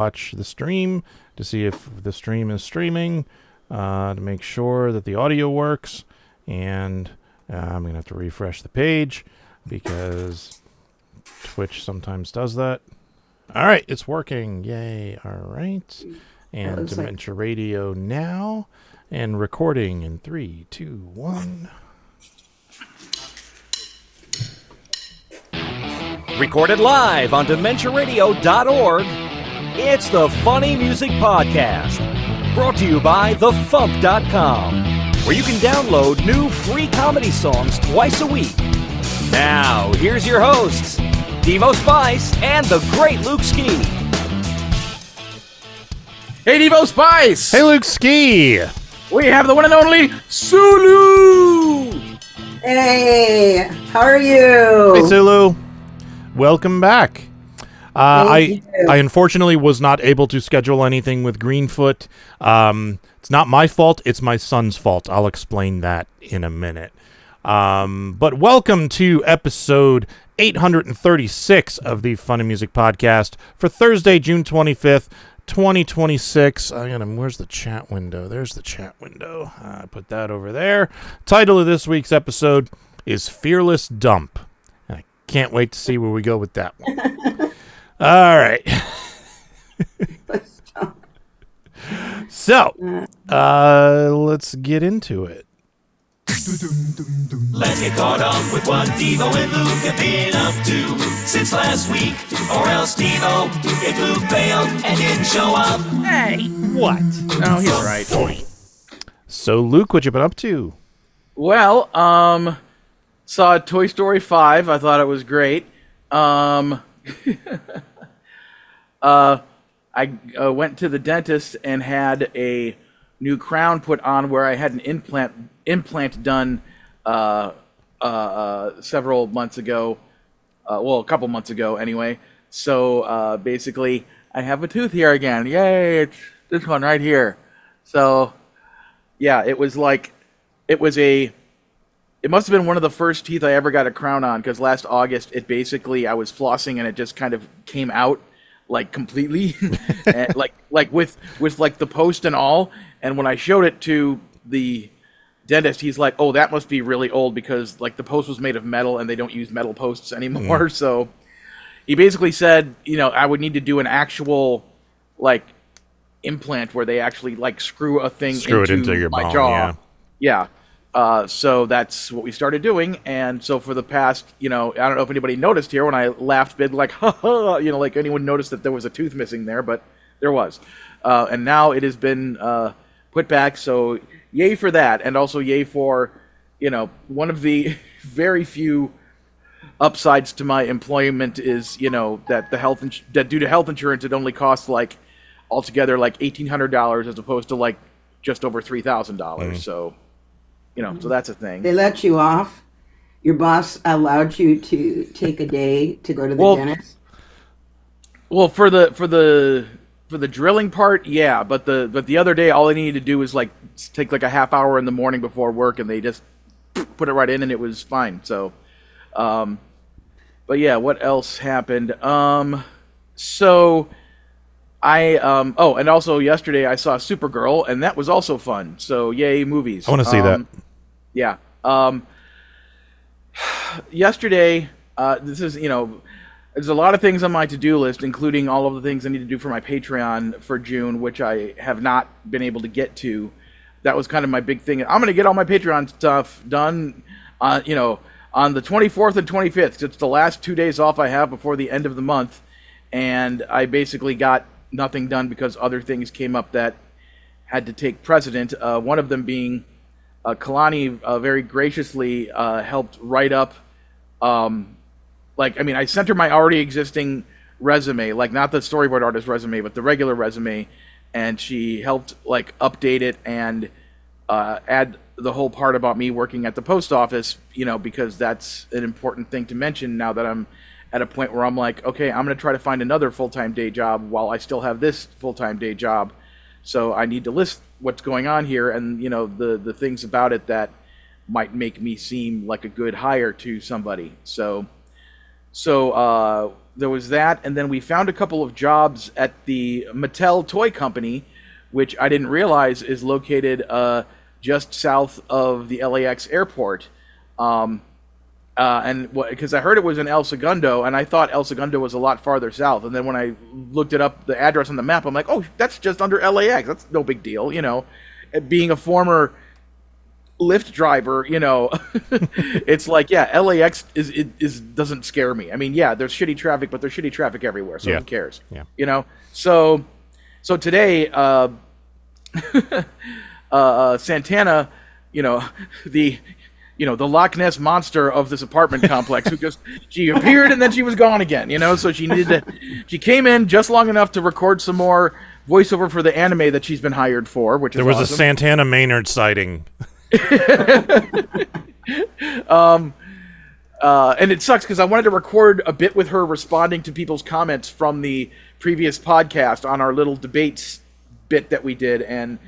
watch the stream to see if the stream is streaming, to make sure that the audio works. And I'm going to have to refresh the page because Twitch sometimes does that. All right, it's working. Yay. All right. And Dementia Radio now. And recording in 3, 2, 1. Recorded live on DementiaRadio.org, it's the Funny Music Podcast. Brought to you by FuMP.com, where you can download new free comedy songs twice a week. Now, here's your hosts, Devo Spice and the great Luke Ski. Hey, Devo Spice! Hey, Luke Ski! We have the one and only Sulu! Hey, how are you? Hey, Sulu. Welcome back. I unfortunately was not able to schedule anything with Greenfoot. It's not my fault. It's my son's fault. I'll explain that in a minute. But welcome to episode 836 of the Funny Music Podcast for Thursday, June 25th, 2026. Where's the chat window? There's the chat window. I put that over there. Title of this week's episode is Fearless Dump. And I can't wait to see where we go with that one. All right. So, let's get into it. Let's get caught up with what Devo and Luke have been up to since last week. Or else Devo, if Luke bailed and didn't show up. Hey, what? Oh, he's right. So, Luke, what you been up to? Well, saw Toy Story 5. I thought it was great. I went to the dentist and had a new crown put on where I had an implant done several months ago. A couple months ago anyway. So basically, I have a tooth here again. Yay! It's this one right here. So yeah, it must have been one of the first teeth I ever got a crown on, because last August I was flossing and it just kind of came out like completely, and like with like the post and all. And when I showed it to the dentist, he's like, "Oh, that must be really old because like the post was made of metal and they don't use metal posts anymore." So he basically said, I would need to do an actual like implant where they actually like screw a thing into your my bone, jaw. Yeah. So that's what we started doing. And so for the past, I don't know if anybody noticed here when I laughed big, like, ha ha, like anyone noticed that there was a tooth missing there, but there was. And now it has been put back. So yay for that. And also yay for, one of the very few upsides to my employment is, that that due to health insurance, it only costs like altogether like $1,800 as opposed to like just over $3,000. So, so that's a thing. They let you off. Your boss allowed you to take a day to go to the dentist. Well, for the drilling part, yeah, but the other day, all I needed to do was like take like a half hour in the morning before work, and they just put it right in, and it was fine. So, but yeah, what else happened? So and also yesterday I saw Supergirl, and that was also fun. So yay, movies. I want to see that. Yeah. Yesterday, this is, there's a lot of things on my to-do list, including all of the things I need to do for my Patreon for June, which I have not been able to get to. That was kind of my big thing. I'm going to get all my Patreon stuff done, on the 24th and 25th. It's the last 2 days off I have before the end of the month, and I basically got nothing done because other things came up that had to take precedent. One of them being Kalani very graciously helped write up, I sent her my already existing resume, like not the storyboard artist resume, but the regular resume, and she helped like update it and add the whole part about me working at the post office, because that's an important thing to mention now that I'm at a point where I'm like, okay, I'm going to try to find another full-time day job while I still have this full-time day job. So I need to list what's going on here and, the things about it that might make me seem like a good hire to somebody. So So there was that, and then we found a couple of jobs at the Mattel toy company, which I didn't realize is located just south of the LAX airport. And because I heard it was in El Segundo, and I thought El Segundo was a lot farther south. And then when I looked it up, the address on the map, I'm like, oh, that's just under LAX. That's no big deal, you know. Being a former Lyft driver, you know, it's like, yeah, LAX is doesn't scare me. I mean, yeah, there's shitty traffic, but there's shitty traffic everywhere, so who cares? Yeah. You know. So today, Santana, you know, the Loch Ness monster of this apartment complex, she appeared and then she was gone again, you know, so she came in just long enough to record some more voiceover for the anime that she's been hired for, which is There was awesome. a Santana Maynard sighting. And it sucks because I wanted to record a bit with her responding to people's comments from the previous podcast on our little debates bit that we did, and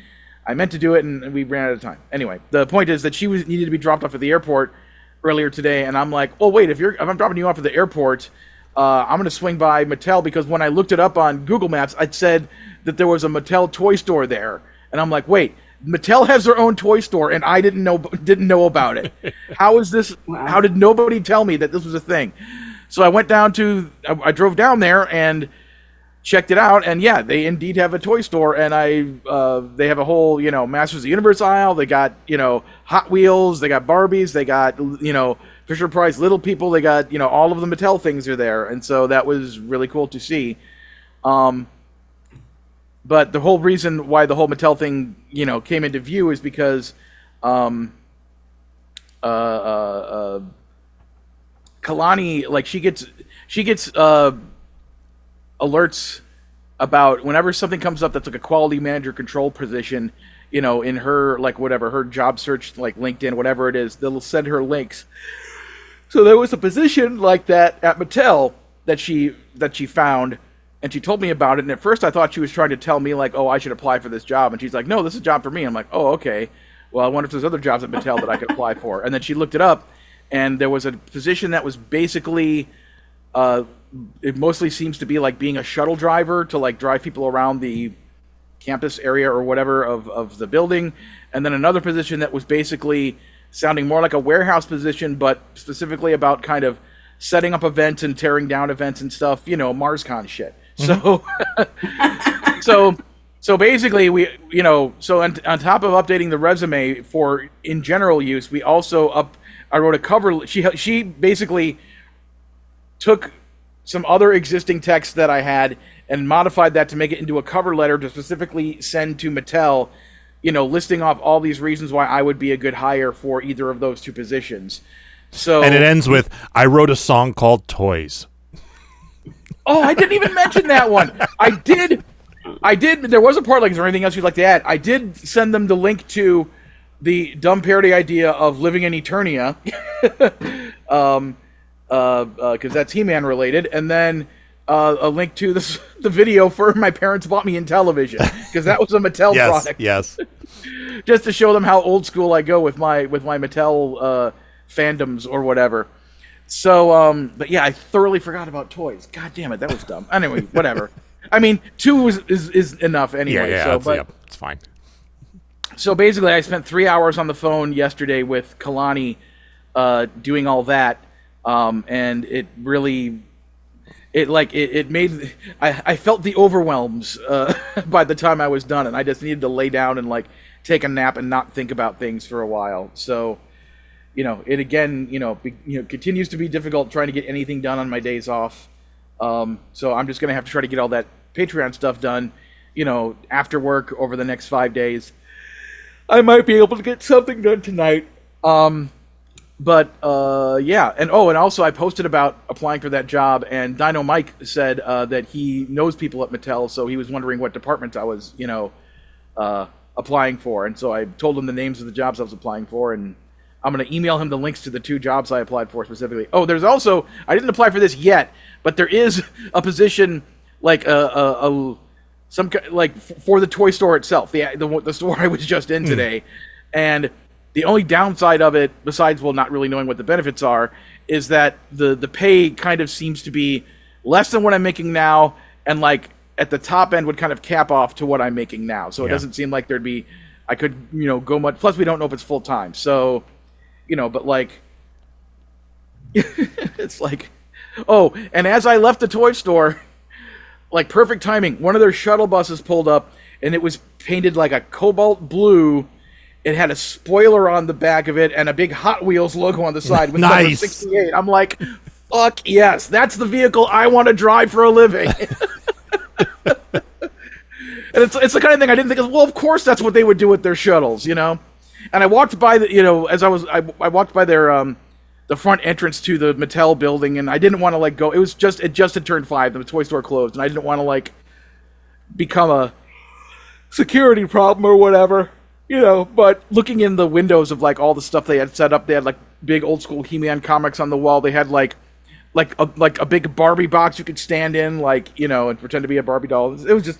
I meant to do it, and we ran out of time. Anyway, the point is that she needed to be dropped off at the airport earlier today, and I'm like, well, wait, if I'm dropping you off at the airport, I'm going to swing by Mattel, because when I looked it up on Google Maps, it said that there was a Mattel toy store there, and I'm like, wait, Mattel has their own toy store, and I didn't know about it. How is this? Wow. How did nobody tell me that this was a thing? So I drove down there and checked it out, and yeah, they indeed have a toy store, and they have a whole, you know, Masters of the Universe aisle. They got, you know, Hot Wheels, they got Barbies, they got, you know, Fisher Price Little People, they got, you know, all of the Mattel things are there, and so that was really cool to see. But the whole reason why the whole Mattel thing, you know, came into view is because Kalani, like, she gets alerts about whenever something comes up that's like a quality manager control position, you know, in her, like, whatever, her job search, like LinkedIn, whatever it is, they'll send her links. So there was a position like that at Mattel that she found, and she told me about it, and at first I thought she was trying to tell me, like, oh, I should apply for this job, and she's like, no, this is a job for me. I'm like, oh, okay. Well, I wonder if there's other jobs at Mattel that I could apply for. And then she looked it up, and there was a position that was basically, it mostly seems to be like being a shuttle driver to, like, drive people around the campus area or whatever of the building, and then another position that was basically sounding more like a warehouse position, but specifically about kind of setting up events and tearing down events and stuff, you know, MarsCon shit. So, so basically, we, you know, so on top of updating the resume for in general use, we also I wrote a cover. She basically took some other existing text that I had and modified that to make it into a cover letter to specifically send to Mattel, you know, listing off all these reasons why I would be a good hire for either of those two positions. So, And it ends with, I wrote a song called Toys. oh, I didn't even mention that one. I did. There was a part, like, is there anything else you'd like to add? I did send them the link to the dumb parody idea of Living in Eternia, because that's He-Man related, and then a link to the video for My Parents Bought Me in Television, because that was a Mattel product. Yes. Just to show them how old school I go with my Mattel fandoms or whatever. So, but yeah, I thoroughly forgot about Toys. God damn it, that was dumb. Anyway, whatever. I mean, 2 is enough anyway. Yeah, it's fine. So basically, I spent 3 hours on the phone yesterday with Kalani, doing all that, and it really, it made, I felt the overwhelms by the time I was done, and I just needed to lay down and, like, take a nap and not think about things for a while. So, you know, it again, continues to be difficult trying to get anything done on my days off. So I'm just going to have to try to get all that Patreon stuff done, you know, after work over the next 5 days. I might be able to get something done tonight. But yeah. And also I posted about applying for that job, and Dino Mike said that he knows people at Mattel, so he was wondering what departments I was, applying for. And so I told him the names of the jobs I was applying for, and I'm going to email him the links to the 2 jobs I applied for specifically. Oh, there's also, I didn't apply for this yet, but there is a position, like for the toy store itself, the store I was just in today, and The only downside of it, besides not really knowing what the benefits are, is that the pay kind of seems to be less than what I'm making now, and like at the top end would kind of cap off to what I'm making now. So it doesn't seem like I could go much. Plus, we don't know if it's full time. So, but like, it's like, oh, and as I left the toy store, like perfect timing, one of their shuttle buses pulled up, and it was painted like a cobalt blue. It had a spoiler on the back of it and a big Hot Wheels logo on the side with number 68. I'm like, fuck yes, that's the vehicle I want to drive for a living. And it's the kind of thing I didn't think of. Well, of course that's what they would do with their shuttles, And I walked by I walked by their the front entrance to the Mattel building, and I didn't want to go. It just had turned 5. The toy store closed, and I didn't want to become a security problem or whatever. But looking in the windows of all the stuff they had set up, they had big old school He-Man comics on the wall. They had like a big Barbie box you could stand in, and pretend to be a Barbie doll. It looks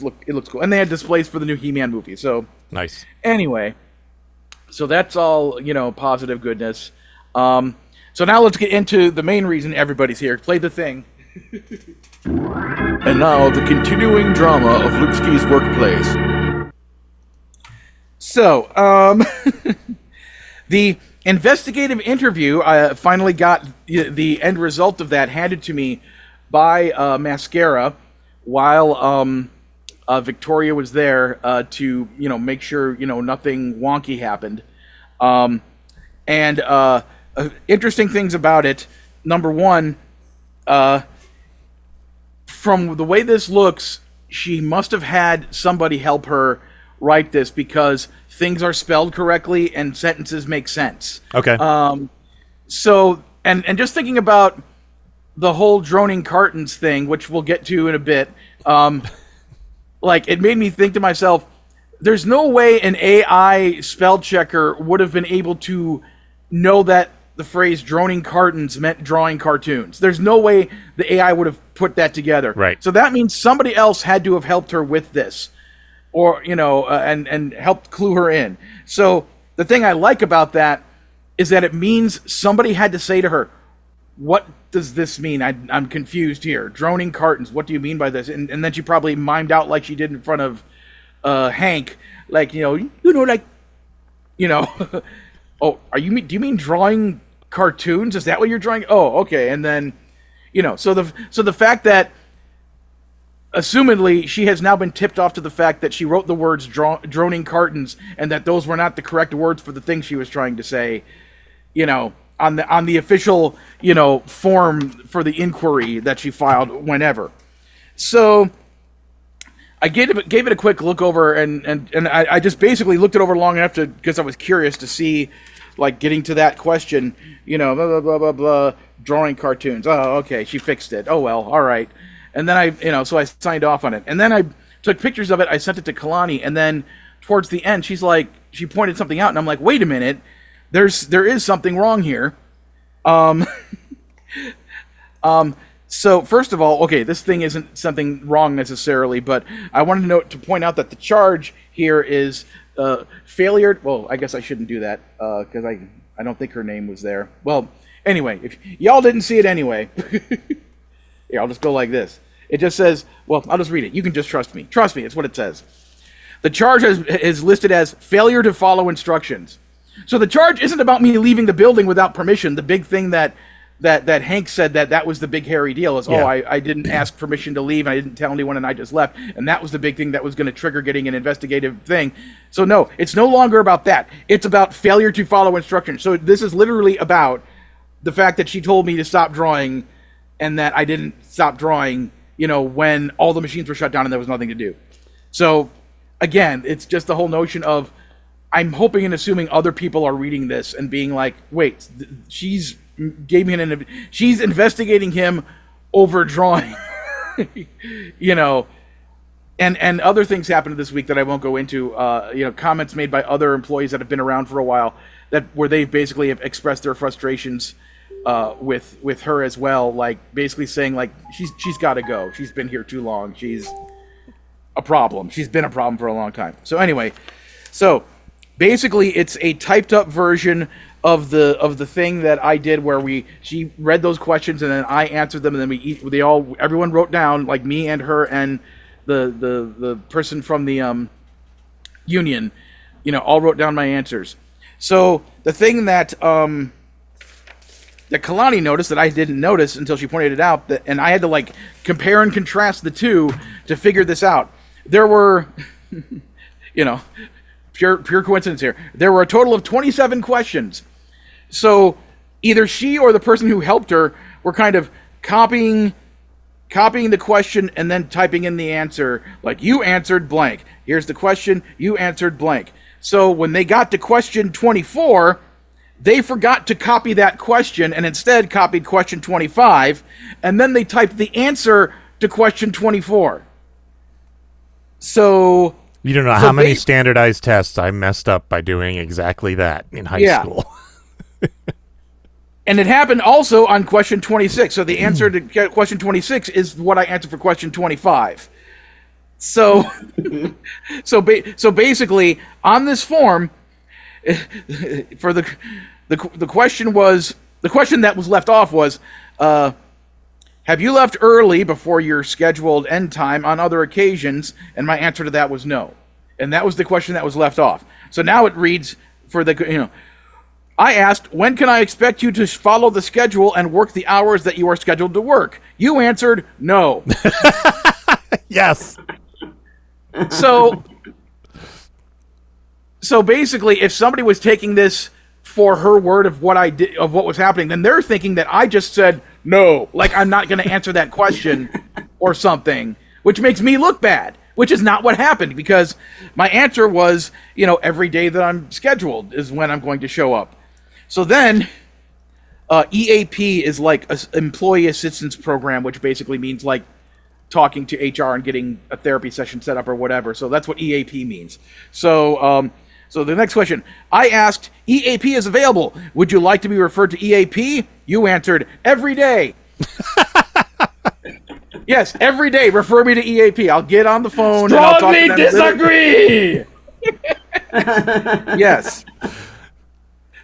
cool, and they had displays for the new He-Man movie. So nice. Anyway, so that's all positive goodness. So now let's get into the main reason everybody's here. Play the thing. And now the continuing drama of Luke Ski's workplace. So, the investigative interview, I finally got the end result of that handed to me by Mascara while Victoria was there to, make sure, nothing wonky happened. Interesting things about it. Number one, from the way this looks, she must have had somebody help her write this because things are spelled correctly and sentences make sense. Okay. So, and just thinking about the whole droning cartons thing, which we'll get to in a bit, it made me think to myself, there's no way an AI spell checker would have been able to know that the phrase droning cartons meant drawing cartoons. There's no way the AI would have put that together. Right. So that means somebody else had to have helped her with this. Or, and helped clue her in. So the thing I like about that is that it means somebody had to say to her, what does this mean? I'm confused here. Droning cartons, what do you mean by this? And then she probably mimed out like she did in front of Hank. Oh, do you mean drawing cartoons? Is that what you're drawing? Oh, okay. And then, so the fact that assumedly, she has now been tipped off to the fact that she wrote the words droning cartons and that those were not the correct words for the thing she was trying to say, on the official, form for the inquiry that she filed whenever. So I gave it a quick look over, and I just basically looked it over long enough because I was curious to see, getting to that question, blah, blah, blah, blah, blah, drawing cartoons. Oh, okay, she fixed it. Oh, well, all right. And then so I signed off on it. And then I took pictures of it. I sent it to Kalani. And then towards the end, she pointed something out. And I'm like, wait a minute. There is something wrong here. So first of all, okay, this thing isn't something wrong necessarily, but I wanted to point out that the charge here is failure. Well, I guess I shouldn't do that because I don't think her name was there. Well, anyway, if y'all didn't see it anyway. Here, I'll just go like this. It just says, well, I'll just read it. You can just trust me. Trust me, it's what it says. The charge is listed as failure to follow instructions. So the charge isn't about me leaving the building without permission. The big thing that Hank said that was the big hairy deal is, I didn't ask permission to leave, and I didn't tell anyone, and I just left. And that was the big thing that was going to trigger getting an investigative thing. So no, it's no longer about that. It's about failure to follow instructions. So this is literally about the fact that she told me to stop drawing and that I didn't stop drawing, when all the machines were shut down and there was nothing to do. So, again, it's just the whole notion of, I'm hoping and assuming other people are reading this and being like, wait, she's investigating him over drawing, and other things happened this week that I won't go into, comments made by other employees that have been around for a while where they basically have expressed their frustrations with her as well, basically saying she's got to go. She's been here too long. She's a problem. She's been a problem for a long time. So anyway, basically it's a typed up version of the thing that I did where she read those questions and then I answered them, and then everyone wrote down, like me and her and the person from the union, all wrote down my answers. So the thing that Kalani noticed that I didn't notice until she pointed it out, and I had to like compare and contrast the two to figure this out. There were, pure coincidence here. There were a total of 27 questions. So either she or the person who helped her were kind of copying the question and then typing in the answer, like, you answered blank. Here's the question, you answered blank. So when they got to question 24, they forgot to copy that question and instead copied question 25, and then they typed the answer to question 24. So you don't know how many standardized tests I messed up by doing exactly that in high school. And it happened also on question 26. So the answer to question 26 is what I answered for question 25. So, so basically, on this form, for the question that was left off was, have you left early before your scheduled end time on other occasions? And my answer to that was no. And that was the question that was left off. So now it reads for I asked, when can I expect you to follow the schedule and work the hours that you are scheduled to work? You answered no. Yes. So basically, if somebody was taking this for her word of what I did, of what was happening, then they're thinking that I just said no, like I'm not going to answer that question or something, which makes me look bad, which is not what happened, because my answer was, every day that I'm scheduled is when I'm going to show up. So then, EAP is like an employee assistance program, which basically means like talking to HR and getting a therapy session set up or whatever. So that's what EAP means. So the next question, I asked, EAP is available. Would you like to be referred to EAP? You answered, every day. Yes, every day. Refer me to EAP. I'll get on the phone. Strongly and I'll talk to them. disagree. Yes.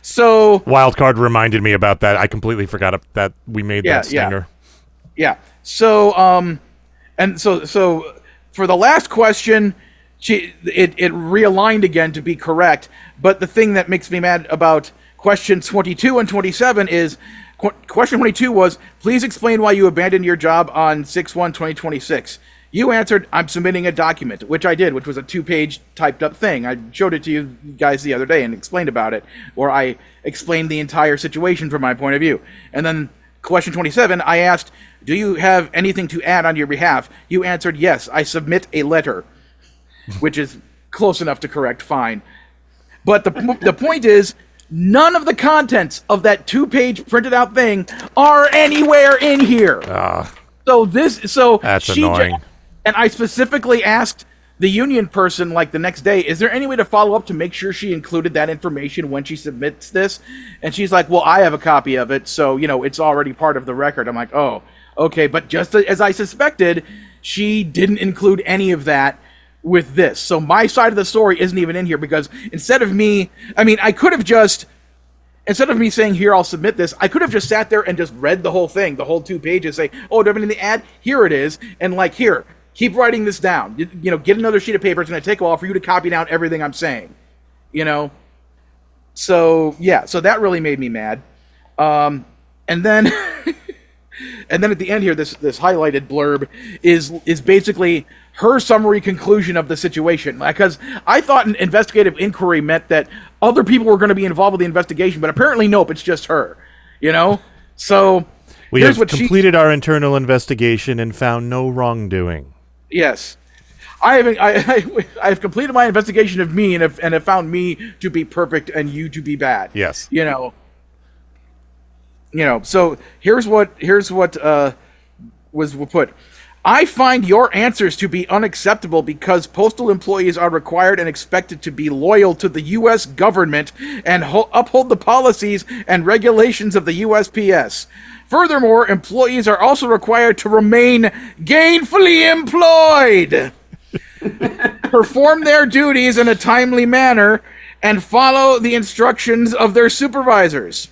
So Wildcard reminded me about that. I completely forgot that we made that stinger. Yeah. So so for the last question, it realigned again to be correct. But the thing that makes me mad about questions 22 and 27 is question 22 was, please explain why you abandoned your job on 6/1/2026. You answered, I'm submitting a document, which I did, which was a 2-page typed up thing. I showed it to you guys the other day and explained about it, where I explained the entire situation from my point of view. And then question 27, I asked, do you have anything to add on your behalf? You answered, yes, I submit a letter, which is close enough to correct, fine. But the point is, none of the contents of that 2-page printed out thing are anywhere in here. So that's annoying. And I specifically asked the union person, like, the next day, is there any way to follow up to make sure she included that information when she submits this? And she's like, well, I have a copy of it, so, it's already part of the record. I'm like, oh, okay. But just as I suspected, she didn't include any of that with this. So my side of the story isn't even in here, because instead of me saying, here, I'll submit this, I could have just sat there and just read the whole thing, the whole 2 pages, say, oh, do I have anything to add? Here it is. And here, keep writing this down. Get another sheet of paper. It's going to take a while for you to copy down everything I'm saying. So, yeah, so that really made me mad. And then and then at the end here, this highlighted blurb is basically her summary conclusion of the situation. Because I thought an investigative inquiry meant that other people were going to be involved with the investigation, but apparently nope, it's just her. So we have completed our internal investigation and found no wrongdoing. Yes. I have completed my investigation of me and have found me to be perfect and you to be bad. Yes. So here's what was put. I find your answers to be unacceptable because postal employees are required and expected to be loyal to the U.S. government and uphold the policies and regulations of the USPS. Furthermore, employees are also required to remain gainfully employed, perform their duties in a timely manner, and follow the instructions of their supervisors.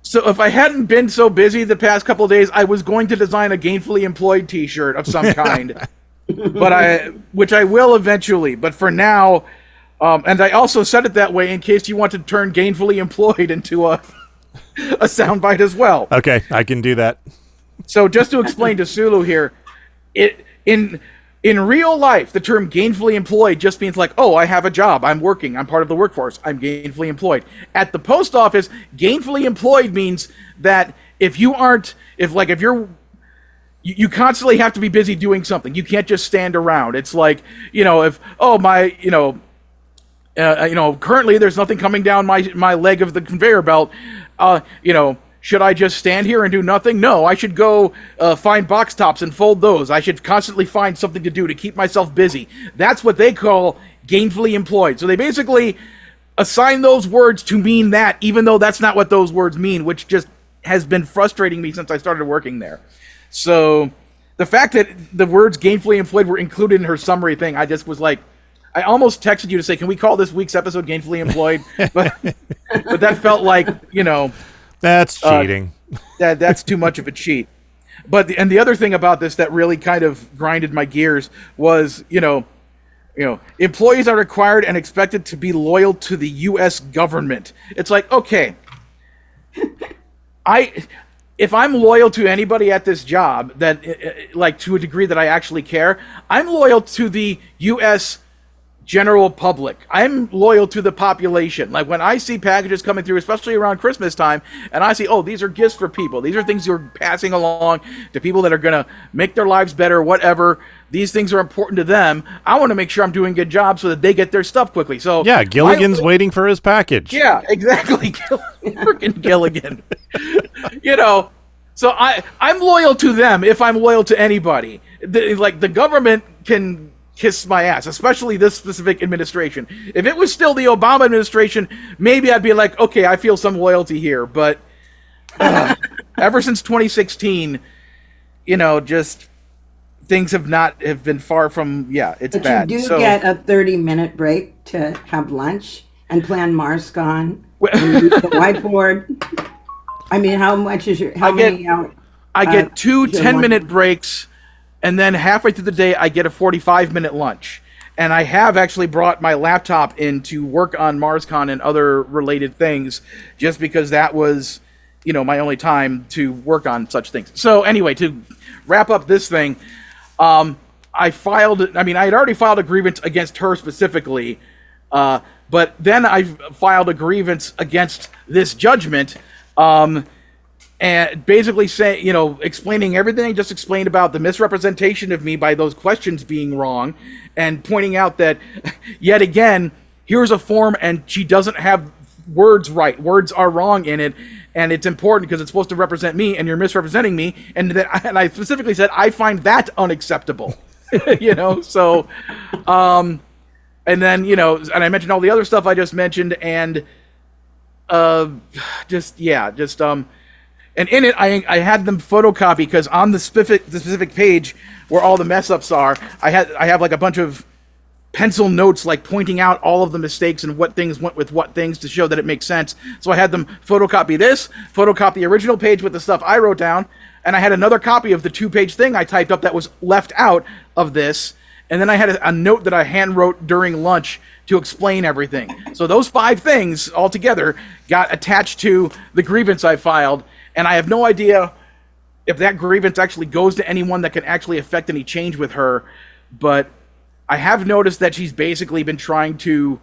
So if I hadn't been so busy the past couple of days, I was going to design a gainfully employed t-shirt of some kind, which I will eventually. But for now, and I also said it that way in case you want to turn gainfully employed into a soundbite as well. Okay, I can do that. So just to explain to Sulu here, in real life, the term gainfully employed just means like, oh, I have a job, I'm working, I'm part of the workforce, I'm gainfully employed. At the post office, gainfully employed means that if you're, you constantly have to be busy doing something. You can't just stand around. It's like, currently there's nothing coming down my leg of the conveyor belt. Should I just stand here and do nothing? No, I should go find box tops and fold those. I should constantly find something to do to keep myself busy. That's what they call gainfully employed. So they basically assign those words to mean that, even though that's not what those words mean, which just has been frustrating me since I started working there. So the fact that the words gainfully employed were included in her summary thing, I just was like, I almost texted you to say, can we call this week's episode gainfully employed? But that felt like, That's cheating. That's too much of a cheat. But the other thing about this that really kind of grinded my gears was, employees are required and expected to be loyal to the U.S. government. It's like, okay, if I'm loyal to anybody at this job, that like to a degree that I actually care, I'm loyal to the U.S. general public. I'm loyal to the population. Like when I see packages coming through, especially around Christmas time, and I see, oh, these are gifts for people. These are things you're passing along to people that are going to make their lives better, whatever. These things are important to them. I want to make sure I'm doing a good job so that they get their stuff quickly. So yeah, Gilligan's waiting for his package. Yeah, exactly. Freaking Gilligan. So I'm loyal to them if I'm loyal to anybody. The government can kiss my ass, especially this specific administration. If it was still the Obama administration, maybe I'd be like, okay, I feel some loyalty here. But ever since 2016, just things have been far from, it's but bad. You do get a 30-minute break to have lunch and plan MarsCon and use the whiteboard. I mean, how much is many hours? I get two 10-minute breaks. And then halfway through the day, I get a 45-minute lunch. And I have actually brought my laptop in to work on MarsCon and other related things, just because that was, my only time to work on such things. So anyway, to wrap up this thing, I had already filed a grievance against her specifically, but then I filed a grievance against this judgment, and basically explaining everything I just explained about the misrepresentation of me by those questions being wrong, and pointing out that, yet again, here's a form and she doesn't have words right. Words are wrong in it, and it's important because it's supposed to represent me, and you're misrepresenting me. And I specifically said, I find that unacceptable. So, and then, and I mentioned all the other stuff I just mentioned, and and in it, I had them photocopy, because on the specific page where all the mess ups are, I have like a bunch of pencil notes, like pointing out all of the mistakes and what things went with what things to show that it makes sense. So I had them photocopy the original page with the stuff I wrote down, and I had another copy of the 2-page thing I typed up that was left out of this, and then I had a note that I hand wrote during lunch to explain everything. So those 5 things all together got attached to the grievance I filed. And I have no idea if that grievance actually goes to anyone that can actually affect any change with her. But I have noticed that she's basically been trying to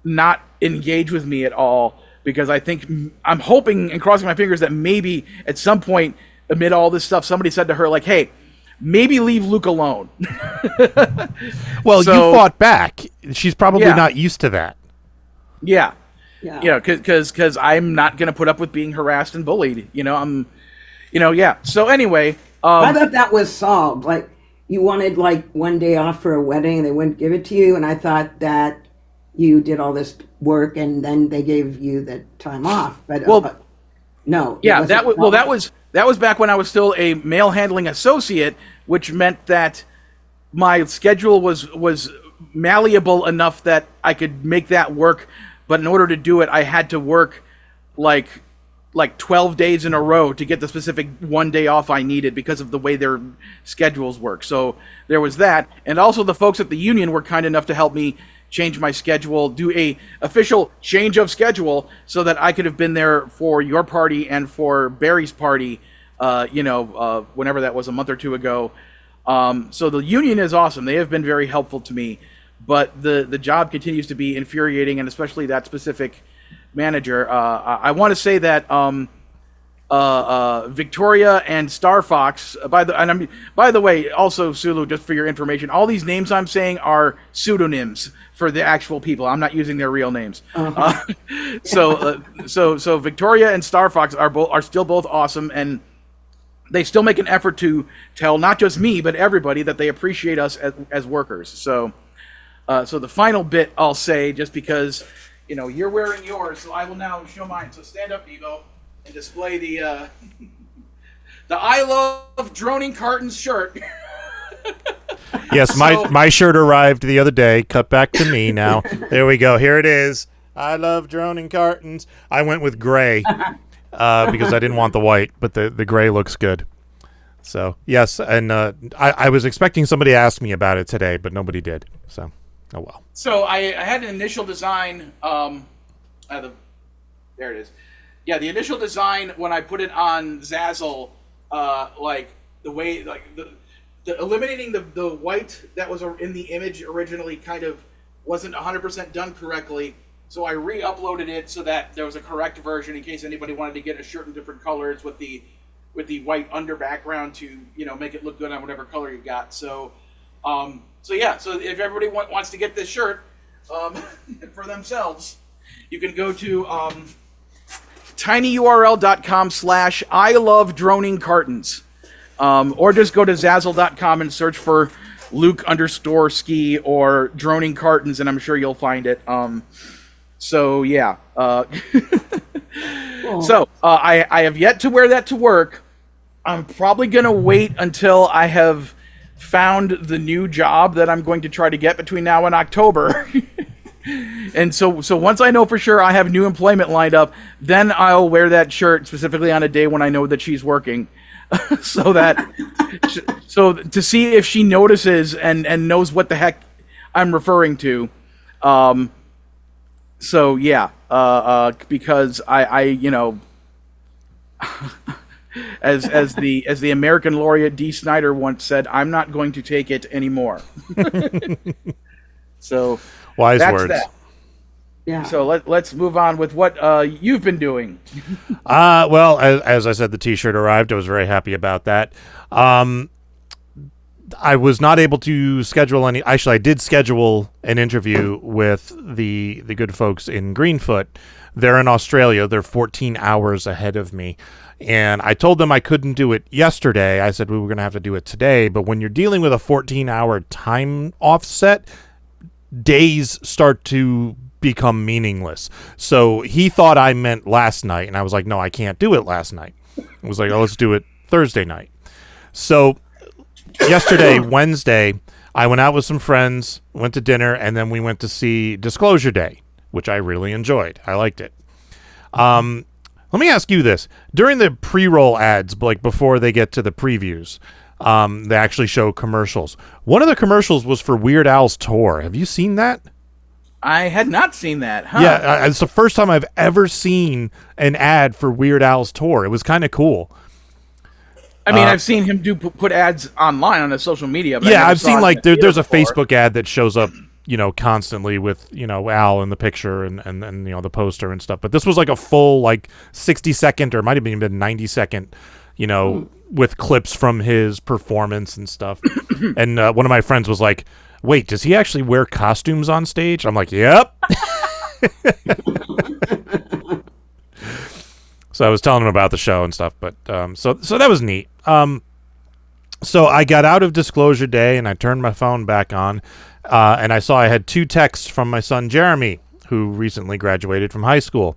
not engage with me at all, because I'm hoping and crossing my fingers that maybe at some point amid all this stuff, somebody said to her, like, hey, maybe leave Luke alone. Well, you fought back. She's probably not used to that. Yeah. Because I'm not going to put up with being harassed and bullied. So anyway. I thought that was solved. Like, you wanted, like, one day off for a wedding and they wouldn't give it to you. And I thought that you did all this work and then they gave you the time off. But, no. Yeah, that was back when I was still a mail handling associate, which meant that my schedule was malleable enough that I could make that work. But in order to do it, I had to work like 12 days in a row to get the specific one day off I needed because of the way their schedules work. So there was that. And also the folks at the union were kind enough to help me change my schedule, do a official change of schedule so that I could have been there for your party and for Barry's party, whenever that was, a month or two ago. So the union is awesome. They have been very helpful to me, but the job continues to be infuriating, and especially that specific manager. I want to say that Victoria and Star Fox. By the way, also Sulu, just for your information, all these names I'm saying are pseudonyms for the actual people. I'm not using their real names. So Victoria and Star Fox are still both awesome, and they still make an effort to tell not just me but everybody that they appreciate us as workers. So the final bit I'll say, just because you're wearing yours, so I will now show mine. So stand up, Devo, and display the I Love Droning Cartons shirt. Yes, my shirt arrived the other day. Cut back to me now. There we go. Here it is. I love droning cartons. I went with gray because I didn't want the white, but the gray looks good. So, yes, and I was expecting somebody to ask me about it today, but nobody did. So, oh well. So I had an initial design. There it is. Yeah, the initial design when I put it on Zazzle, the way the eliminating the white that was in the image originally kind of wasn't 100% done correctly. So I re-uploaded it so that there was a correct version in case anybody wanted to get a shirt in different colors with the white under background to make it look good on whatever color you got. So if everybody wants to get this shirt for themselves, you can go to tinyurl.com/I love droning cartons, or just go to Zazzle.com and search for Luke_ski or droning cartons, and I'm sure you'll find it. So yeah. So I have yet to wear that to work. I'm probably gonna wait until I have found the new job that I'm going to try to get between now and October. And so once I know for sure I have new employment lined up, then I'll wear that shirt specifically on a day when I know that she's working. so to see if she notices and knows what the heck I'm referring to. Because I as the American laureate D. Snyder once said, I'm not going to take it anymore. So wise that's words. That. Yeah. So let's move on with what you've been doing. Well, as I said, the T-shirt arrived. I was very happy about that. I was not able to schedule any. Actually, I did schedule an interview with the good folks in Greenfoot. They're in Australia. They're 14 hours ahead of me. And I told them I couldn't do it yesterday. I said we were going to have to do it today. But when you're dealing with a 14-hour time offset, days start to become meaningless. So he thought I meant last night. And I was like, no, I can't do it last night. I was like, oh, let's do it Thursday night. So yesterday, Wednesday, I went out with some friends, went to dinner, and then we went to see Disclosure Day, which I really enjoyed. I liked it. Let me ask you this. During the pre-roll ads, like before they get to the previews, they actually show commercials. One of the commercials was for Weird Al's tour. Have you seen that? I had not seen that. Huh? Yeah, it's the first time I've ever seen an ad for Weird Al's tour. It was kind of cool. I mean, I've seen him put ads online on his social media. But yeah, I've seen like there's a Facebook ad that shows up, constantly with Al in the picture and the poster and stuff. But this was like a full 60-second, or it might have been 90-second, with clips from his performance and stuff. And one of my friends was like, "Wait, does he actually wear costumes on stage?" I'm like, "Yep." So I was telling him about the show and stuff, but so that was neat. So I got out of Disclosure Day and I turned my phone back on, and I saw I had 2 texts from my son Jeremy, who recently graduated from high school,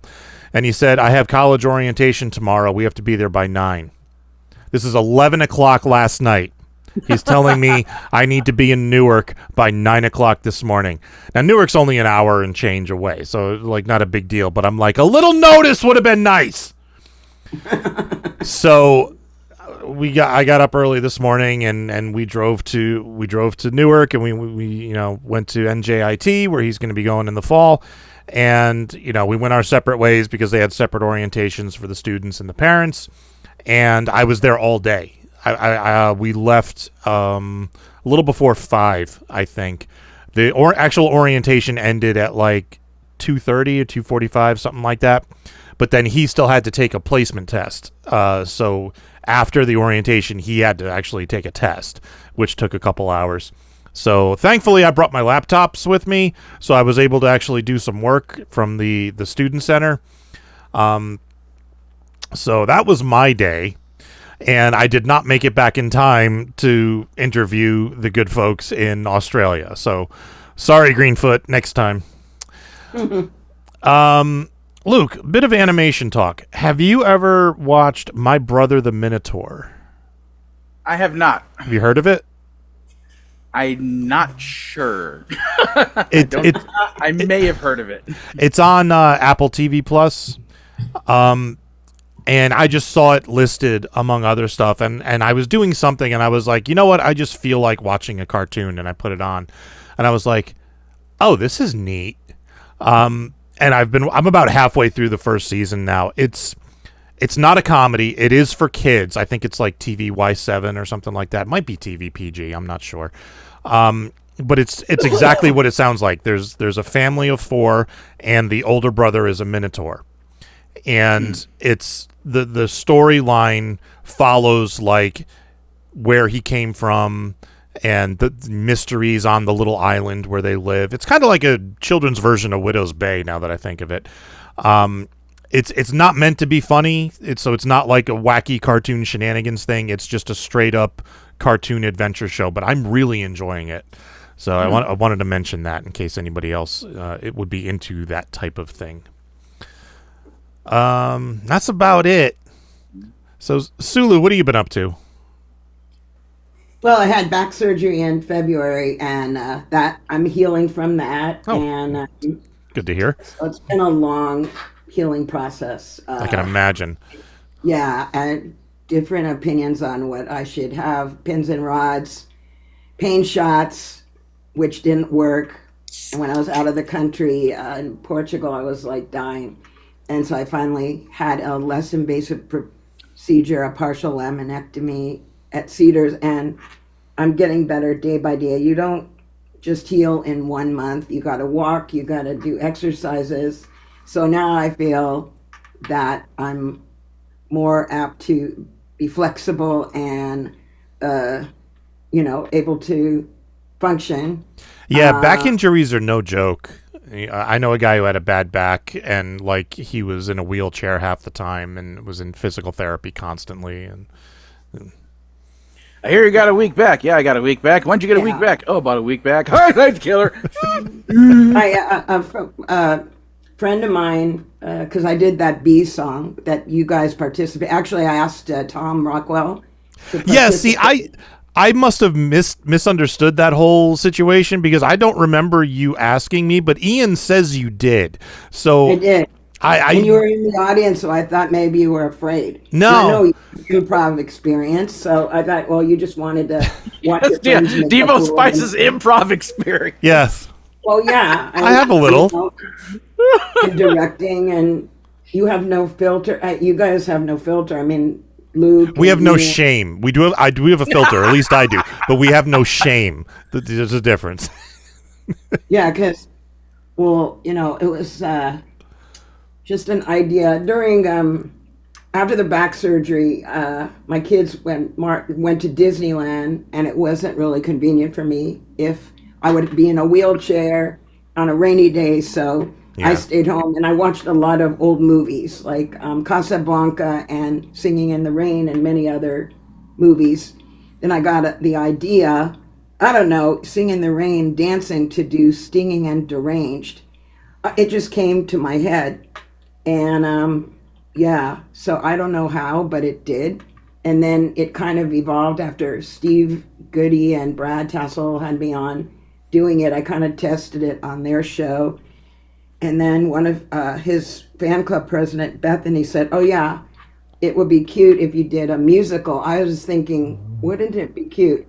and he said, "I have college orientation tomorrow. We have to be there by 9." This is 11 o'clock last night. He's telling me I need to be in Newark by 9 o'clock this morning. Now, Newark's only an hour and change away, so, like, not a big deal. But I'm like, a little notice would have been nice. So I got up early this morning and we drove to Newark, and we went to NJIT, where he's going to be going in the fall. And, we went our separate ways because they had separate orientations for the students and the parents. And I was there all day. We left a little before 5, I think. The actual orientation ended at like 2:30 or 2:45, something like that. But then he still had to take a placement test. So after the orientation, he had to actually take a test, which took a couple hours. So thankfully, I brought my laptops with me, so I was able to actually do some work from the student center. So that was my day. And I did not make it back in time to interview the good folks in Australia. So, sorry, Greenfoot. Next time. Luke, a bit of animation talk. Have you ever watched My Brother the Minotaur? I have not. Have you heard of it? I'm not sure. I may have heard of it. It's on Apple TV Plus. And I just saw it listed among other stuff, and I was doing something, and I was like, you know what? I just feel like watching a cartoon, and I put it on, and I was like, oh, this is neat. And I'm about halfway through the first season now. It's not a comedy. It is for kids. I think it's like TVY7 or something like that. It might be TVPG. I'm not sure. But it's exactly what it sounds like. There's a family of 4, and the older brother is a minotaur. And it's the storyline follows like where he came from and the mysteries on the little island where they live. It's kind of like a children's version of Widow's Bay, now that I think of it. It's not meant to be funny. It's not like a wacky cartoon shenanigans thing. It's just a straight up cartoon adventure show. But I'm really enjoying it. So I wanted to mention that in case anybody else it would be into that type of thing. That's about it. So, Sulu, what have you been up to? Well, I had back surgery in February, and that I'm healing from that. Oh, and good to hear. So it's been a long healing process. I can imagine. Yeah, and different opinions on what I should have: pins and rods, pain shots, which didn't work. And when I was out of the country in Portugal, I was like dying. And so I finally had a less invasive procedure, a partial laminectomy at Cedars, and I'm getting better day by day. You don't just heal in 1 month. You got to walk, you got to do exercises. So now I feel that I'm more apt to be flexible and, able to function. Yeah, back injuries are no joke. I know a guy who had a bad back, and like he was in a wheelchair half the time and was in physical therapy constantly. And I hear you got a week back. Yeah, I got a week back. When'd you get a week back? Oh, about a week back. Highlight killer. A friend of mine, because I did that Bee song that you guys participate. Actually, I asked Tom Rockwell. Yeah, see, I must have misunderstood that whole situation because I don't remember you asking me, but Ian says you did. So I did. And you were in the audience, so I thought maybe you were afraid. No. And I know you have improv experience, so I thought, well, you just wanted to watch your friends make Devo up Spice's improv experience. Yes. Well, yeah. I have a little. In directing, and you have no filter. You guys have no filter. I mean, Luke. We have no shame. We do have a filter, at least I do, but we have no shame. There's a difference. Yeah, because, well, it was just an idea during after the back surgery. My kids went to Disneyland, and it wasn't really convenient for me if I would be in a wheelchair on a rainy day, so. Yeah. I stayed home and I watched a lot of old movies like Casablanca and Singing in the Rain and many other movies. Then I got the idea, Singing in the Rain, dancing to do Stinging and Deranged. It just came to my head. And so I don't know how, but it did. And then it kind of evolved after Steve Goody and Brad Tassel had me on doing it. I kind of tested it on their show. And then one of his fan club president, Bethany, said, oh, yeah, it would be cute if you did a musical. I was thinking, wouldn't it be cute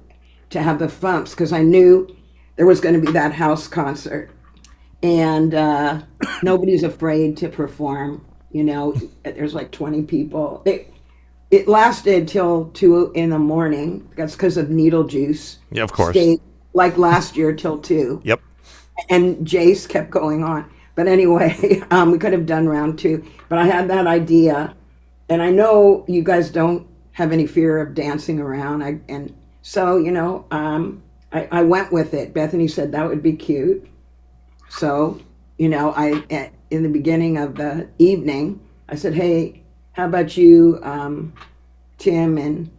to have the FuMPs? Because I knew there was going to be that house concert. And nobody's afraid to perform. You know, there's like 20 people. It lasted till 2 a.m. That's because of needle juice. Yeah, of course. Stayed, like last year till 2. Yep. And Jace kept going on. But anyway, we could have done round 2. But I had that idea. And I know you guys don't have any fear of dancing around. And so, you know, I went with it. Bethany said that would be cute. So, you know, in the beginning of the evening, I said, hey, how about you, Tim and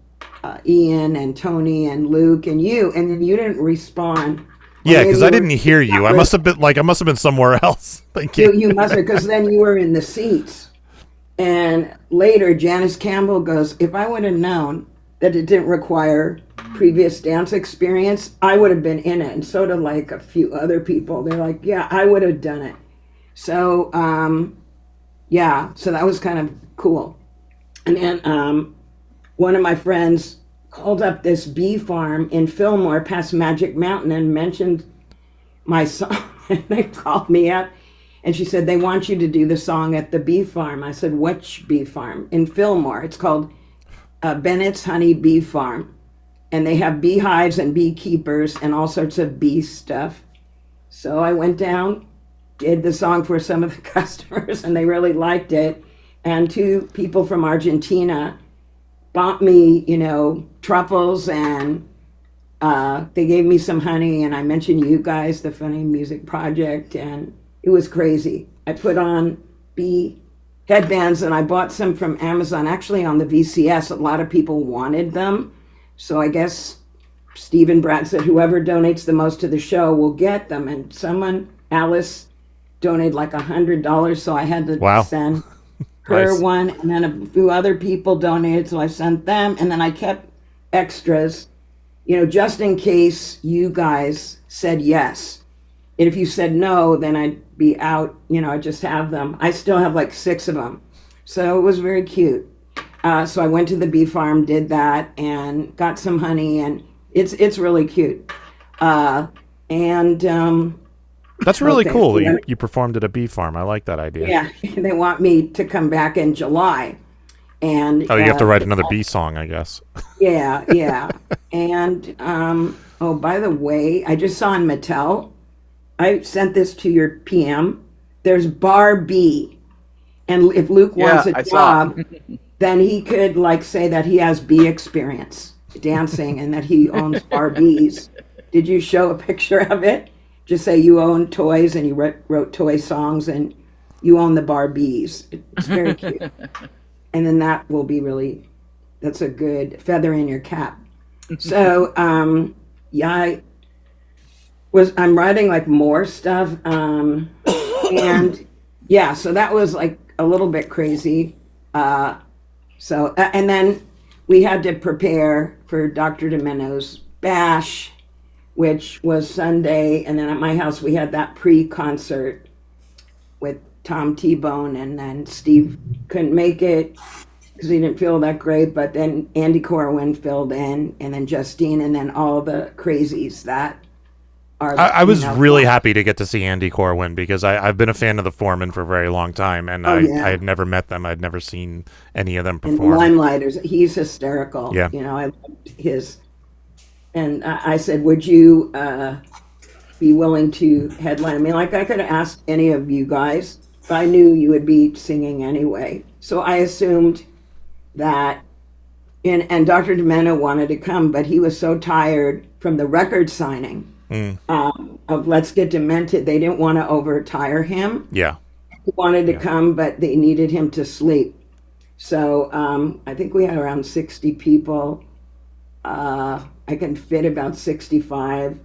Ian and Tony and Luke and you? And then you didn't respond. Yeah, because I didn't hear you. I must have been somewhere else. Thank you. You must have, because then you were in the seats. And later, Janice Campbell goes, if I would have known that it didn't require previous dance experience, I would have been in it. And so did like a few other people. They're like, yeah, I would have done it. So, yeah, so that was kind of cool. And then one of my friends called up this bee farm in Fillmore past Magic Mountain and mentioned my song. And they called me up and she said, they want you to do the song at the bee farm. I said, which bee farm? In Fillmore. It's called Bennett's Honey Bee Farm. And they have beehives and beekeepers and all sorts of bee stuff. So I went down, did the song for some of the customers, and they really liked it. And 2 people from Argentina bought me, you know, truffles, and they gave me some honey, and I mentioned you guys, the Funny Music Project, and it was crazy. I put on bee headbands, and I bought some from Amazon, actually on the VCS. A lot of people wanted them. So I guess Steve and Brad said, whoever donates the most to the show will get them. And someone, Alice, donated like $100, so I had to send her Nice. one. And then a few other people donated, so I sent them. And then I kept extras, you know, just in case you guys said yes. And if you said no, then I'd be out, you know, I just have them. I still have like 6 of them. So it was very cute. So I went to the bee farm, did that, and got some honey, and it's really cute. That's really cool that you performed at a bee farm. I like that idea. Yeah, they want me to come back in July. And you have to write another bee song, I guess. Yeah. And, oh, by the way, I just saw in Mattel, I sent this to your PM, there's Bar B. And if Luke wants a job, then he could like say that he has bee experience dancing and that he owns Barbies. Did you show a picture of it? Just say you own toys and you wrote toy songs and you own the Barbies. It's very cute. And then that will be that's a good feather in your cap. So, yeah, I'm writing like more stuff. And yeah, so that was like a little bit crazy. So, and then we had to prepare for Dr. Domeno's bash, which was Sunday. And then at my house, we had that pre-concert with Tom T-Bone, and then Steve couldn't make it because he didn't feel that great. But then Andy Corwin filled in, and then Justine, and then all the crazies that are. I was really happy to get to see Andy Corwin because I've been a fan of the Foreman for a very long time, and I had never met them. I'd never seen any of them perform. And Limelighters, he's hysterical. Yeah. You know, I loved his. And I said, would you be willing to headline? I mean, like I could have asked any of you guys, but I knew you would be singing anyway. So I assumed that, and Dr. Domeno wanted to come, but he was so tired from the record signing of Let's Get Demented. They didn't want to overtire him. Yeah. He wanted to come, but they needed him to sleep. So I think we had around 60 people. I can fit about 65,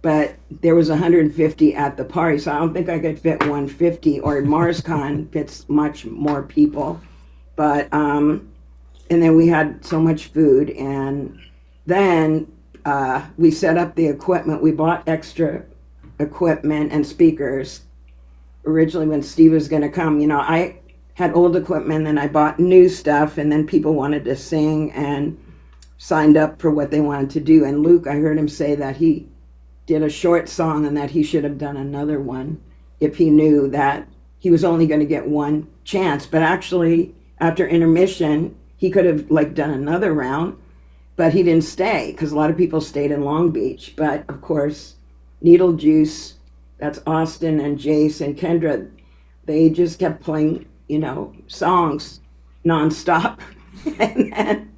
but there was 150 at the party, so I don't think I could fit 150, or MarsCon fits much more people. But and then we had so much food, and then we set up the equipment. We bought extra equipment and speakers originally when Steve was going to come. You know, I had old equipment and I bought new stuff, and then people wanted to sing and signed up for what they wanted to do. And Luke, I heard him say that he did a short song and that he should have done another one if he knew that he was only going to get one chance. But actually, after intermission, he could have like done another round, but he didn't stay because a lot of people stayed in Long Beach. But of course, Needle Juice, that's Austin and Jace and Kendra, they just kept playing, you know, songs nonstop. And then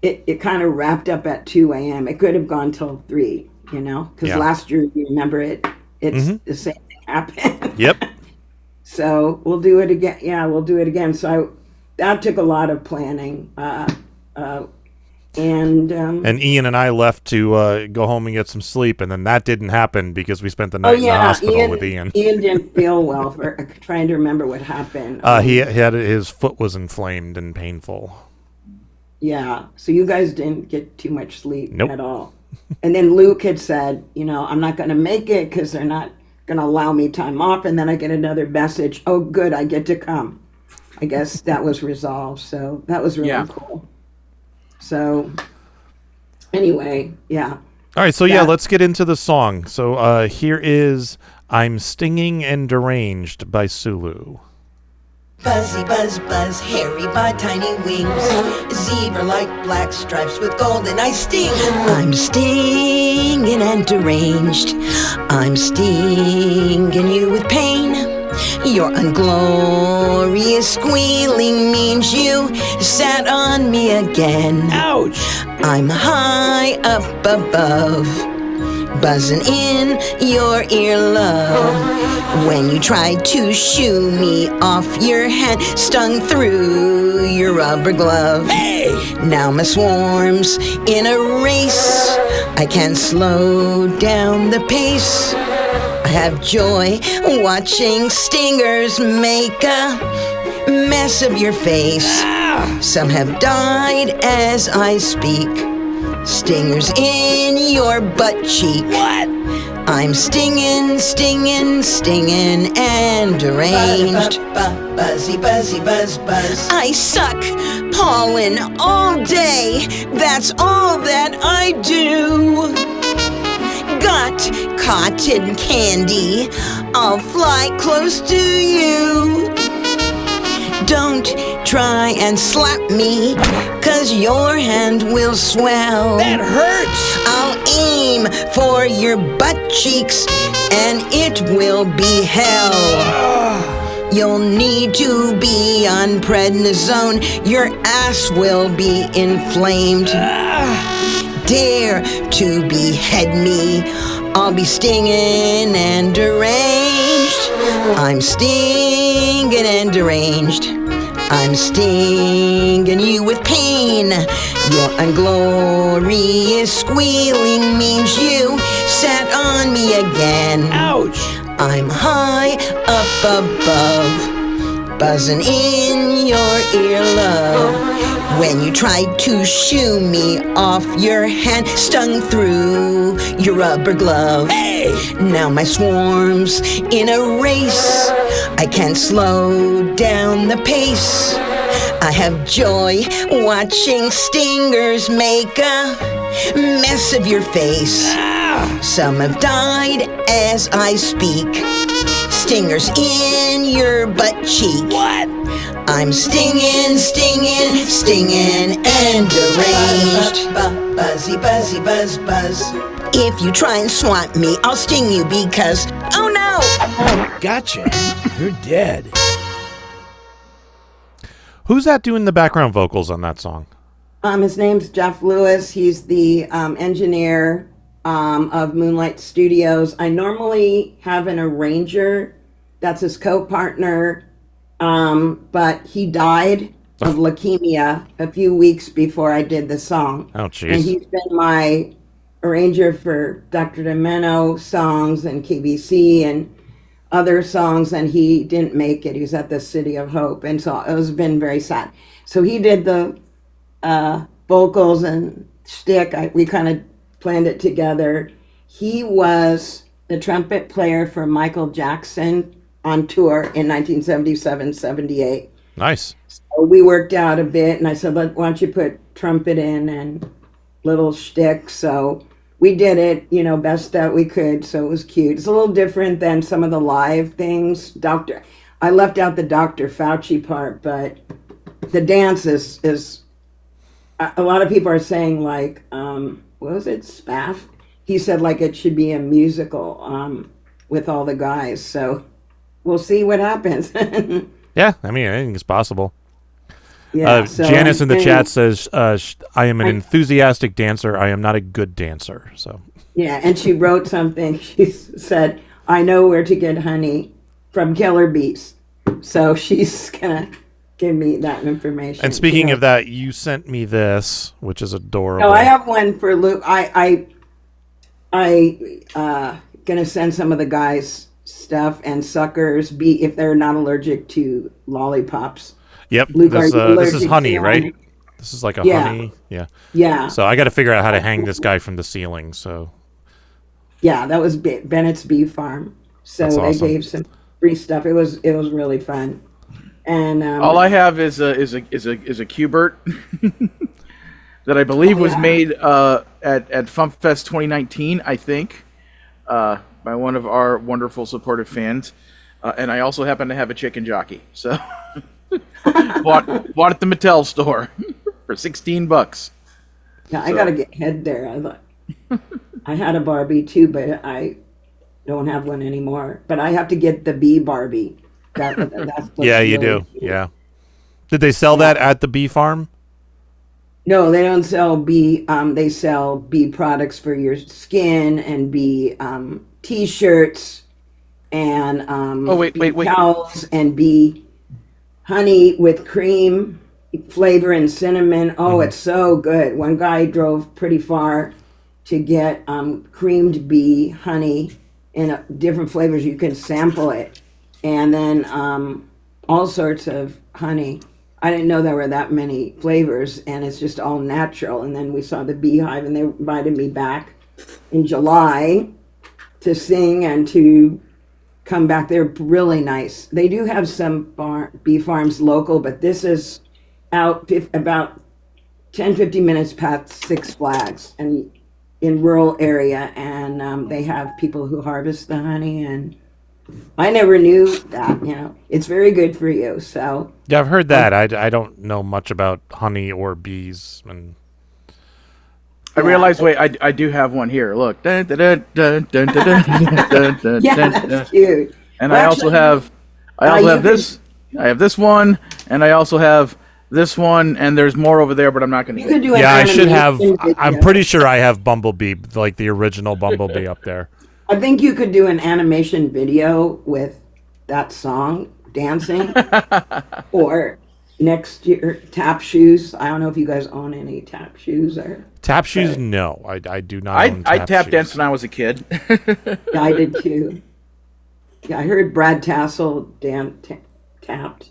it kind of wrapped up at 2 a.m. It could have gone till 3, you know, because last year, you remember it's the same thing happened. Yep. So we'll do it again. Yeah, we'll do it again. So that took a lot of planning. And Ian and I left to go home and get some sleep, and then that didn't happen because we spent the night in the hospital with Ian. Ian didn't feel well. For trying to remember what happened. He had his foot was inflamed and painful. Yeah, so you guys didn't get too much sleep Nope. at all. And then Luke had said, you know, I'm not going to make it because they're not going to allow me time off. And then I get another message, oh, good, I get to come. I guess that was resolved. So that was really cool. So anyway, yeah. All right, so let's get into the song. So here is I'm Stinging and Deranged by Sulu. Buzzy, buzz, buzz, hairy by tiny wings. Zebra-like black stripes with golden eye sting. I'm stinging and deranged. I'm stinging you with pain. Your unglorious squealing means you sat on me again. Ouch! I'm high up above, buzzing in your ear, love. When you tried to shoo me off your hand, stung through your rubber glove. Hey! Now my swarm's in a race. I can't slow down the pace. I have joy watching stingers make a mess of your face. Some have died as I speak. Stingers in your butt cheek. What? I'm stinging, stinging, stinging and deranged. Buzzy, buzzy, buzz, buzz. I suck pollen all day. That's all that I do. Got cotton candy. I'll fly close to you. Don't try and slap me, 'cause your hand will swell. That hurts! I'll aim for your butt cheeks, and it will be hell. You'll need to be on prednisone. Your ass will be inflamed. Dare to behead me. I'll be stinging and deranged. I'm stinging and deranged. I'm stinging you with pain. Your unglorious squealing means you sat on me again. Ouch! I'm high up above, buzzing in your ear, love. When you tried to shoo me off your hand, stung through your rubber glove. Hey! Now my swarm's in a race. I can't slow down the pace. I have joy watching stingers make a mess of your face. Some have died as I speak. Stingers in your butt cheek. What? I'm stinging, stinging, stinging and deranged. Buzzy, buzzy, buzz, buzz. If you try and swat me, I'll sting you because, oh no! Gotcha. You're dead. Who's that doing the background vocals on that song? His name's Jeff Lewis. He's the engineer of Moonlight Studios. I normally have an arranger that's his co-partner, but he died of leukemia a few weeks before I did the song. Oh, jeez. And he's been my arranger for Dr. Demeno songs and KBC and other songs, and he didn't make it. He was at the City of Hope, and so it has been very sad. So he did the vocals and shtick. We kind of planned it together. He was the trumpet player for Michael Jackson on tour in 1977, 78. Nice. So we worked out a bit, and I said, why don't you put trumpet in and little shtick? So we did it, best that we could. So it was cute. It's a little different than some of the live things. I left out the Dr. Fauci part, but the dance is a lot of people are saying like, what was it, Spaff? He said like it should be a musical with all the guys. So we'll see what happens. Yeah, I mean, anything is possible. Yeah, so Janice in the chat says, I am an enthusiastic dancer. I am not a good dancer. So yeah, and she wrote something. She said, I know where to get honey from Killer Bees. So she's going to give me that information. And speaking of that, you sent me this, which is adorable. No, I have one for Luke. I gonna send some of the guys stuff and suckers if they're not allergic to lollipops. Yep. Luke, This is honey, right? This is like a honey. Yeah. Yeah. So I got to figure out how to hang this guy from the ceiling. So. Yeah, that was Bennett's Bee Farm. So That's they awesome. gave some free stuff. It was really fun. And all I have is a Q-Bert that I believe was made at FuMPFest 2019, I think, by one of our wonderful supportive fans. And I also happen to have a chicken jockey, so bought at the Mattel store for $16. yeah, I gotta get head there. I had a Barbie too, but I don't have one anymore. But I have to get the bee Barbie. That's Yeah, you do. Yeah. Did they sell that at the bee farm? No, they don't sell bee. They sell bee products for your skin and bee T-shirts and bee towels and bee honey with cream flavor and cinnamon. Oh, it's so good. One guy drove pretty far to get creamed bee honey in different flavors. You can sample it. And then all sorts of honey. I didn't know there were that many flavors, and it's just all natural. And then we saw the beehive, and they invited me back in July to sing and to come back. They're really nice. They do have some bee farms local, but this is out about 10, 15 minutes past Six Flags and in rural area. And they have people who harvest the honey, and I never knew that, it's very good for you. So yeah, I've heard that. I don't know much about honey or bees. And I realized, I do have one here. Look. Yeah, that's cute. And I also have this. I have this one, and I also have this one, and there's more over there, but I'm not going to. Yeah, I should have. I'm pretty sure I have Bumblebee, like the original Bumblebee up there. I think you could do an animation video with that song, dancing, or next year, tap shoes. I don't know if you guys own any tap shoes or tap shoes. No, I do not. Own I tap danced when I was a kid. Yeah, I did too. Yeah, I heard Brad Tassel tapped,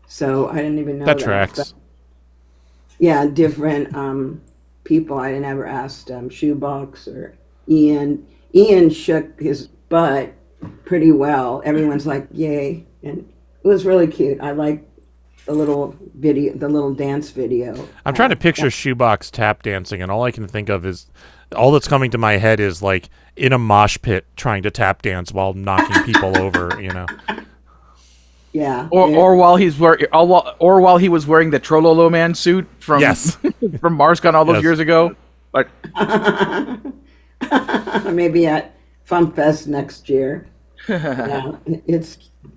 so I didn't even know that. Tracks. But, yeah, different people. I never asked Shoebox or Ian. Ian shook his butt pretty well. Everyone's like, yay. And it was really cute. I like the little video, the little dance video. I'm trying to picture Shoebox tap dancing, and all I can think of is, all that's coming to my head is like in a mosh pit trying to tap dance while knocking people over, Yeah. Or while he was wearing the Trololo Man suit from from MarsCon all those years ago. Like maybe at FuMPFest next year. Yeah,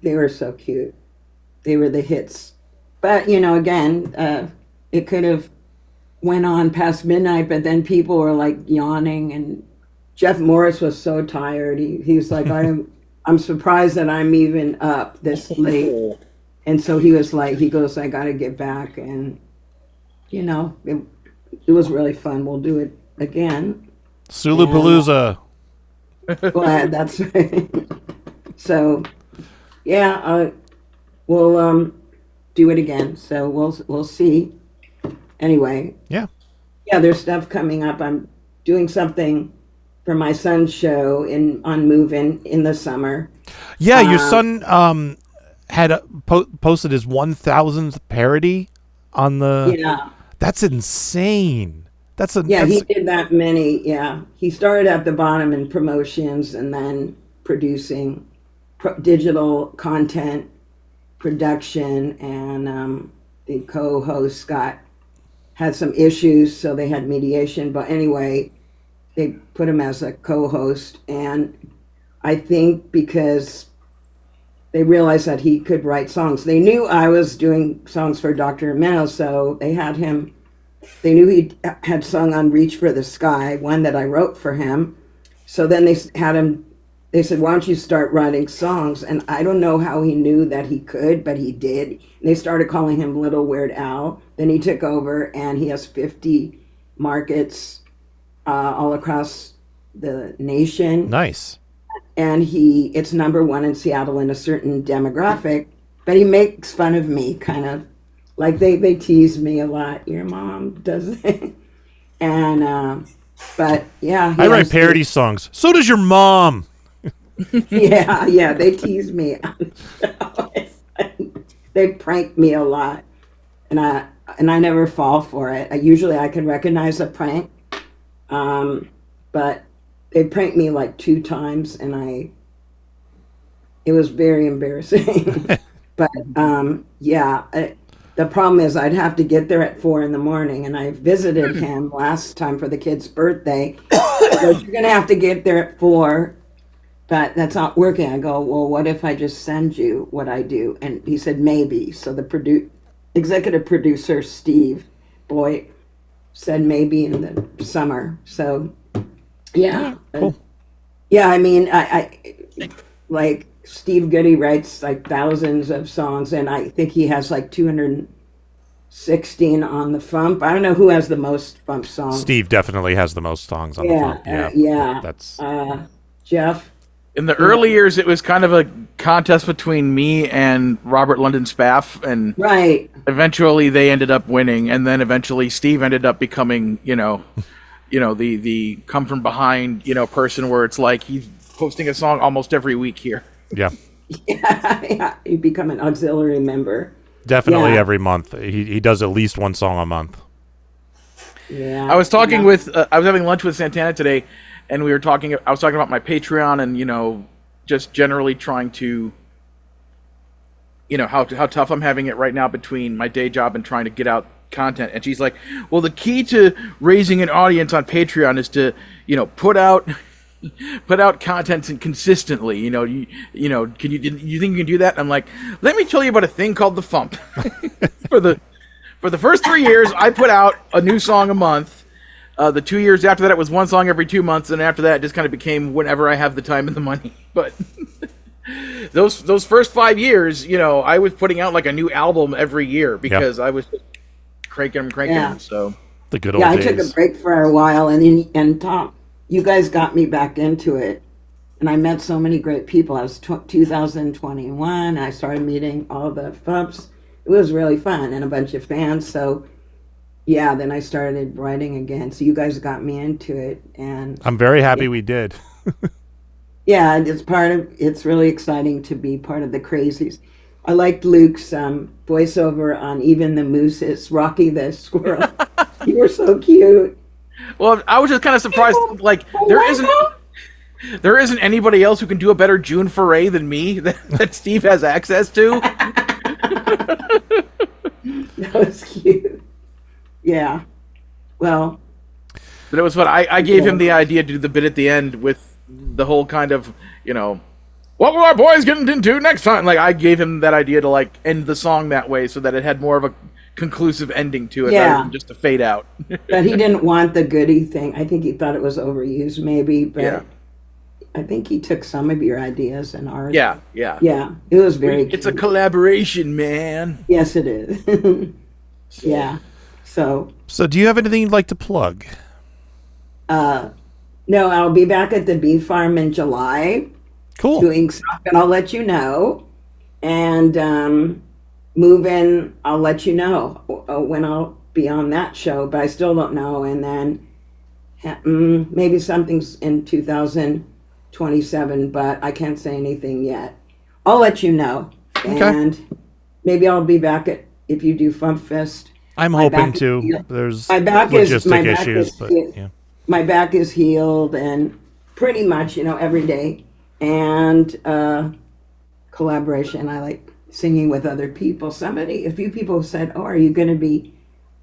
they were so cute. They were the hits. But again, it could have went on past midnight, but then people were like yawning, and Jeff Morris was so tired. He's like, I'm surprised that I'm even up this late. And so he was like, he goes, I got to get back, and it was really fun. We'll do it again. Sulu Palooza. Well, that's right. So, yeah, we'll do it again. So we'll see. anyway, Yeah. yeah, there's stuff coming up. I'm doing something for my son's show on Move In the summer. Yeah, your son had posted his 1,000th parody on the. Yeah. That's insane. Yeah, he did that many. Yeah, he started at the bottom in promotions and then producing digital content production. And the co-host Scott had some issues, so they had mediation. But anyway, they put him as a co-host, and I think because they realized that he could write songs, they knew I was doing songs for Dr. Meno, so they had him. They knew he had sung on Reach for the Sky, one that I wrote for him. So then they had him, they said, why don't you start writing songs? And I don't know how he knew that he could, but he did. And they started calling him Little Weird Al. Then he took over, and he has 50 markets all across the nation. Nice. And it's #1 in Seattle in a certain demographic, but he makes fun of me, kind of. Like they tease me a lot. Your mom does it. And but yeah, I write parody songs. So does your mom. yeah, they tease me. They prank me a lot, and I never fall for it. I can recognize a prank, but they pranked me like 2 times, and it was very embarrassing. But the problem is I'd have to get there at 4 a.m, and I visited him last time for the kid's birthday. So you're gonna have to get there at 4, but that's not working. I go, well, what if I just send you what I do? And he said maybe. So the executive producer Steve Boy said maybe in the summer. So yeah, cool. Yeah, I mean, I like Steve Goody writes like thousands of songs, and I think he has like 216 on the FuMP. I don't know who has the most FuMP songs. Steve definitely has the most songs on the FuMP. Yeah. That's Jeff. In the early years, it was kind of a contest between me and Robert London Spaff, and right. Eventually they ended up winning, and then eventually Steve ended up becoming, the come from behind, person where it's like he's posting a song almost every week here. Yeah. Yeah, you become an auxiliary member. Definitely every month. He does at least one song a month. Yeah. I was talking I was having lunch with Santana today, and I was talking about my Patreon and, just generally trying to, how tough I'm having it right now between my day job and trying to get out content. And she's like, well, the key to raising an audience on Patreon is to, put out content consistently. You think you can do that? I'm like, let me tell you about a thing called the FuMP. For the first 3 years, I put out a new song a month. The 2 years after that, it was one song every 2 months, and after that, it just kind of became whenever I have the time and the money. But those first 5 years, I was putting out like a new album every year because I was cranking them. Yeah. So the good old days. I took a break for a while, and Tom, you guys got me back into it, and I met so many great people. I was 2021. I started meeting all the FuMPs. It was really fun, and a bunch of fans. So, yeah, then I started writing again. So you guys got me into it, and I'm very happy we did. yeah, and it's really exciting to be part of the crazies. I liked Luke's voiceover on Even the Mooses, Rocky the Squirrel. You were so cute. Well, I was just kind of surprised. Like there isn't anybody else who can do a better June foray than me that Steve has access to. That was cute. Yeah. Well. But it was fun. I gave him the idea to do the bit at the end with the whole kind of, what will our boys get into next time? Like, I gave him that idea to, like, end the song that way so that it had more of a conclusive ending to it rather than just a fade out. But he didn't want the Goody thing. I think he thought it was overused, maybe. But I think he took some of your ideas and ours. Yeah. Yeah, it was very It's a collaboration, man. Yes, it is. Yeah. So do you have anything you'd like to plug? No, I'll be back at the bee farm in July. Cool. Doing stuff, and I'll let you know. And move in, I'll let you know when I'll be on that show, but I still don't know. And then maybe something's in 2027, but I can't say anything yet. I'll let you know. Okay. And maybe I'll be back if you do FuMPFest. I'm hoping to. There's issues, but yeah. My back is healed and pretty much, every day. And collaboration. I like singing with other people. A few people said, "Oh, are you going to be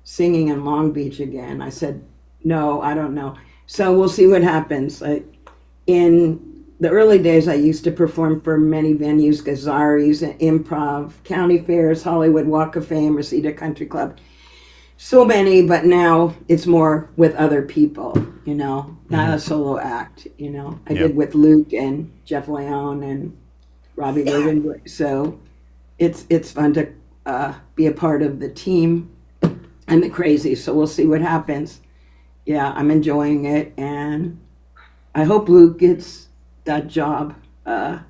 singing in Long Beach again?" I said, "No, I don't know." So we'll see what happens. In the early days, I used to perform for many venues: Gazzari's, Improv, County Fairs, Hollywood Walk of Fame, Reseda Country Club. So many, but now it's more with other people, not a solo act, I did with Luke and Jeff Leone and Robbie Logan. So it's fun to be a part of the team and the crazy. So we'll see what happens. Yeah, I'm enjoying it, and I hope Luke gets that job at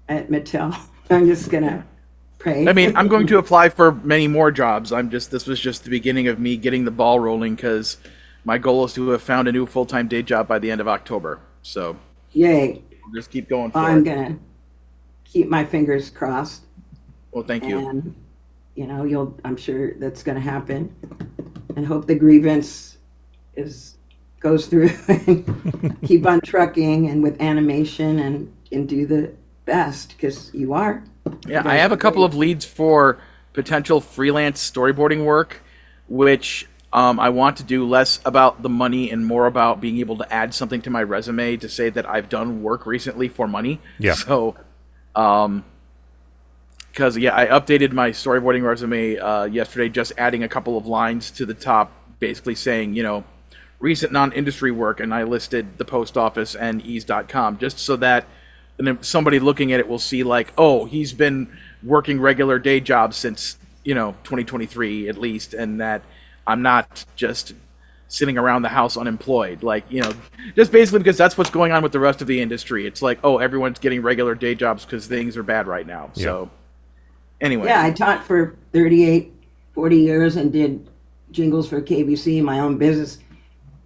Mattel. I'm just gonna pray. I mean, I'm going to apply for many more jobs. This was just the beginning of me getting the ball rolling, because my goal is to have found a new full-time day job by the end of October. So, yay! We'll just keep going forward. I'm gonna keep my fingers crossed. Well, thank you. And I'm sure that's gonna happen, and hope the grievance goes through and keep on trucking and with animation and do the best, because you are. Yeah, I have a couple of leads for potential freelance storyboarding work, which I want to do less about the money and more about being able to add something to my resume to say that I've done work recently for money. Yeah. So, because I updated my storyboarding resume yesterday, just adding a couple of lines to the top, basically saying, recent non-industry work, and I listed the post office and ease.com, just so that and then somebody looking at it will see, like, oh, he's been working regular day jobs since 2023 at least, and that I'm not just sitting around the house unemployed, just basically because that's what's going on with the rest of the industry. It's like, oh, everyone's getting regular day jobs because things are bad right now. Yeah. So anyway, I taught for 40 years and did jingles for KBC, my own business,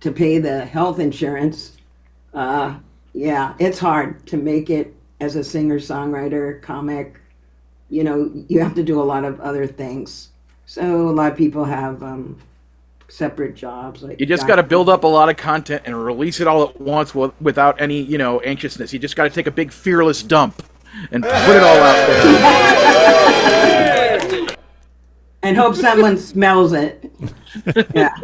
to pay the health insurance. Yeah, it's hard to make it as a singer-songwriter, comic. You have to do a lot of other things. So a lot of people have separate jobs. You just got to build up a lot of content and release it all at once without any, anxiousness. You just got to take a big fearless dump and put it all out there. And hope someone smells it. Yeah.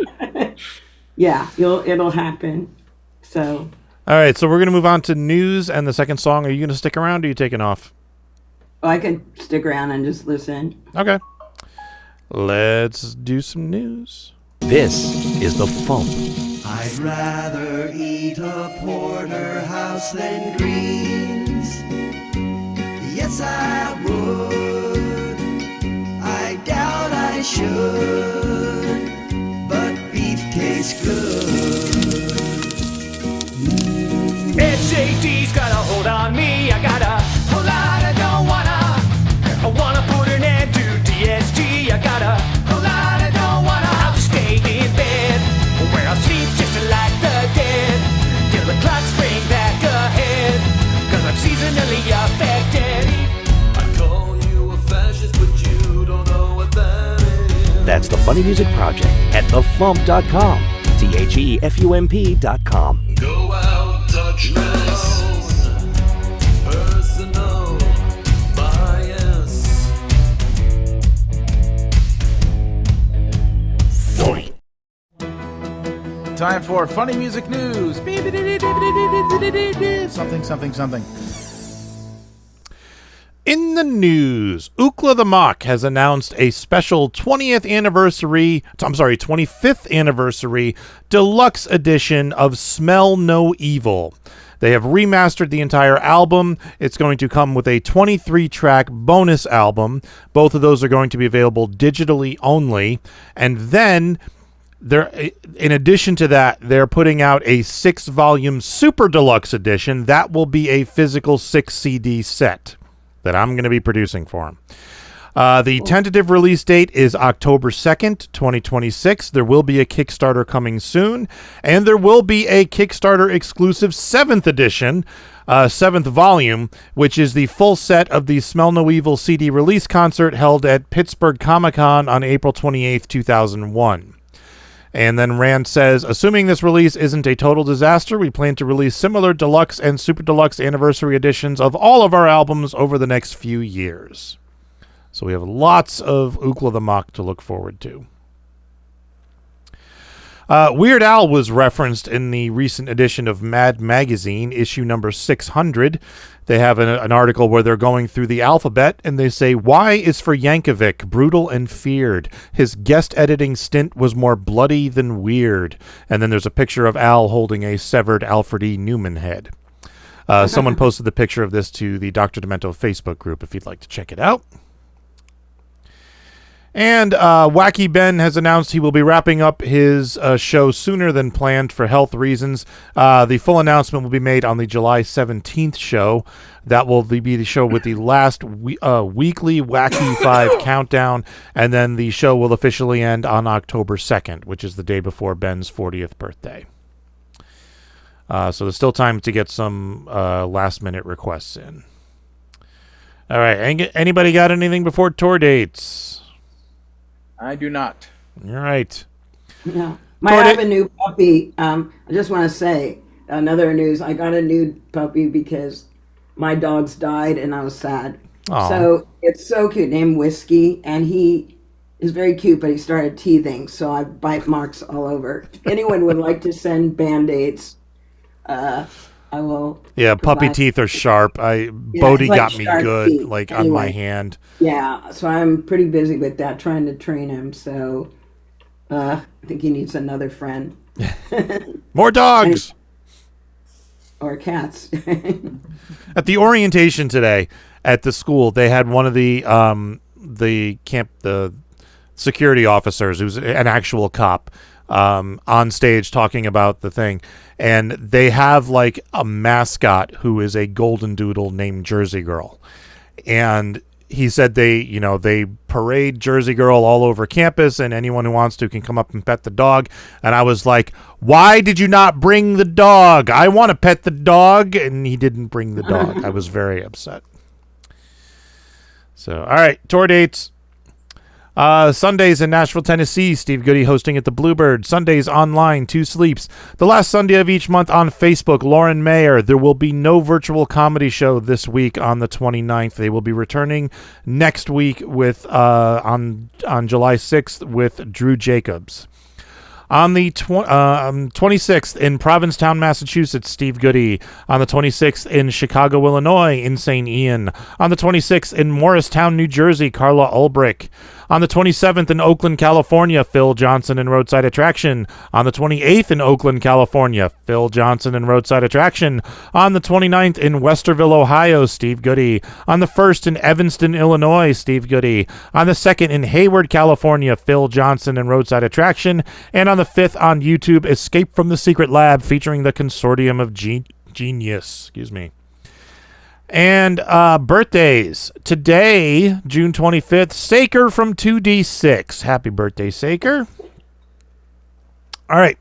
Yeah, it'll happen. So. All right, so we're going to move on to news and the second song. Are you going to stick around, or are you taking off? Oh, I can stick around and just listen. Okay. Let's do some news. This is the FuMP. I'd rather eat a porterhouse than greens. Yes, I would. I doubt I should. But beef tastes good. SAT's got a hold on me. I got a whole lot I don't wanna. I wanna put an end to DST. I got a whole lot I don't wanna. I'll just stay in bed where I'll sleep just like the dead till the clocks bring back ahead. Cause I'm seasonally affected. I call you a fascist, but you don't know what that is. That's the Funny Music Project at thefump.com. THEFUMP.com. Go out, touch this. Personal bias. Time for funny music news. Something. In the news, Ookla the Mock has announced a special 25th anniversary deluxe edition of Smell No Evil. They have remastered the entire album. It's going to come with a 23-track bonus album. Both of those are going to be available digitally only. And then, in addition to that, they're putting out a 6-volume super deluxe edition. That will be a physical 6 CD set that I'm going to be producing for them. The tentative release date is October 2nd, 2026. There will be a Kickstarter coming soon, and there will be a Kickstarter exclusive 7th edition, 7th volume, which is the full set of the Smell No Evil CD release concert held at Pittsburgh Comic-Con on April 28th, 2001. And then Rand says, assuming this release isn't a total disaster, we plan to release similar deluxe and super deluxe anniversary editions of all of our albums over the next few years. So we have lots of Ookla the Mock to look forward to. Weird Al was referenced in the recent edition of Mad Magazine, issue number 600. They have an article where they're going through the alphabet, and they say, Y is for Yankovic, brutal and feared. His guest editing stint was more bloody than weird. And then there's a picture of Al holding a severed Alfred E. Newman head. Someone posted the picture of this to the Dr. Demento Facebook group if you'd like to check it out. And Wacky Ben has announced he will be wrapping up his show sooner than planned for health reasons. The full announcement will be made on the July 17th show. That will be the show with the last weekly Wacky 5 countdown, and then the show will officially end on October 2nd, which is the day before Ben's 40th birthday. So there's still time to get some last-minute requests in. All right, anybody got anything before tour dates? I do not. All right. No. I have a new puppy. I just want to say another news. I got a new puppy because my dogs died and I was sad. Aww. So it's so cute. Named Whiskey, and he is very cute, but he started teething, so I have bite marks all over. If anyone would like to send Band-Aids, I will. Yeah, puppy teeth are sharp. Bodhi like got me good, teeth. like Anyway. on my hand. Yeah, so I'm pretty busy with that, trying to train him. So I think he needs another friend. More dogs! Or cats. At the orientation today at the school, they had one of the security officers, who's an actual cop, on stage talking about the thing. And they have like a mascot who is a golden doodle named Jersey Girl. And he said they parade Jersey Girl all over campus, and anyone who wants to can come up and pet the dog. And I was like, why did you not bring the dog? I want to pet the dog. And he didn't bring the dog. I was very upset. So, all right, tour dates. Sundays in Nashville, Tennessee, Steve Goody hosting at the Bluebird. Sundays online, 2 Sleeps. The last Sunday of each month on Facebook, Lauren Mayer. There will be no virtual comedy show this week on the 29th. They will be returning next week with on July 6th with Drew Jacobs. On the 26th in Provincetown, Massachusetts, Steve Goody. On the 26th in Chicago, Illinois, Insane Ian. On the 26th in Morristown, New Jersey, Carla Ulbrich. On the 27th in Oakland, California, Phil Johnson and Roadside Attraction. On the 28th in Oakland, California, Phil Johnson and Roadside Attraction. On the 29th in Westerville, Ohio, Steve Goody. On the 1st in Evanston, Illinois, Steve Goody. On the 2nd in Hayward, California, Phil Johnson and Roadside Attraction. And on the 5th on YouTube, Escape from the Secret Lab, featuring the Consortium of Genius. Excuse me. And birthdays. Today, June 25th, Saker from 2D6. Happy birthday, Saker. All right.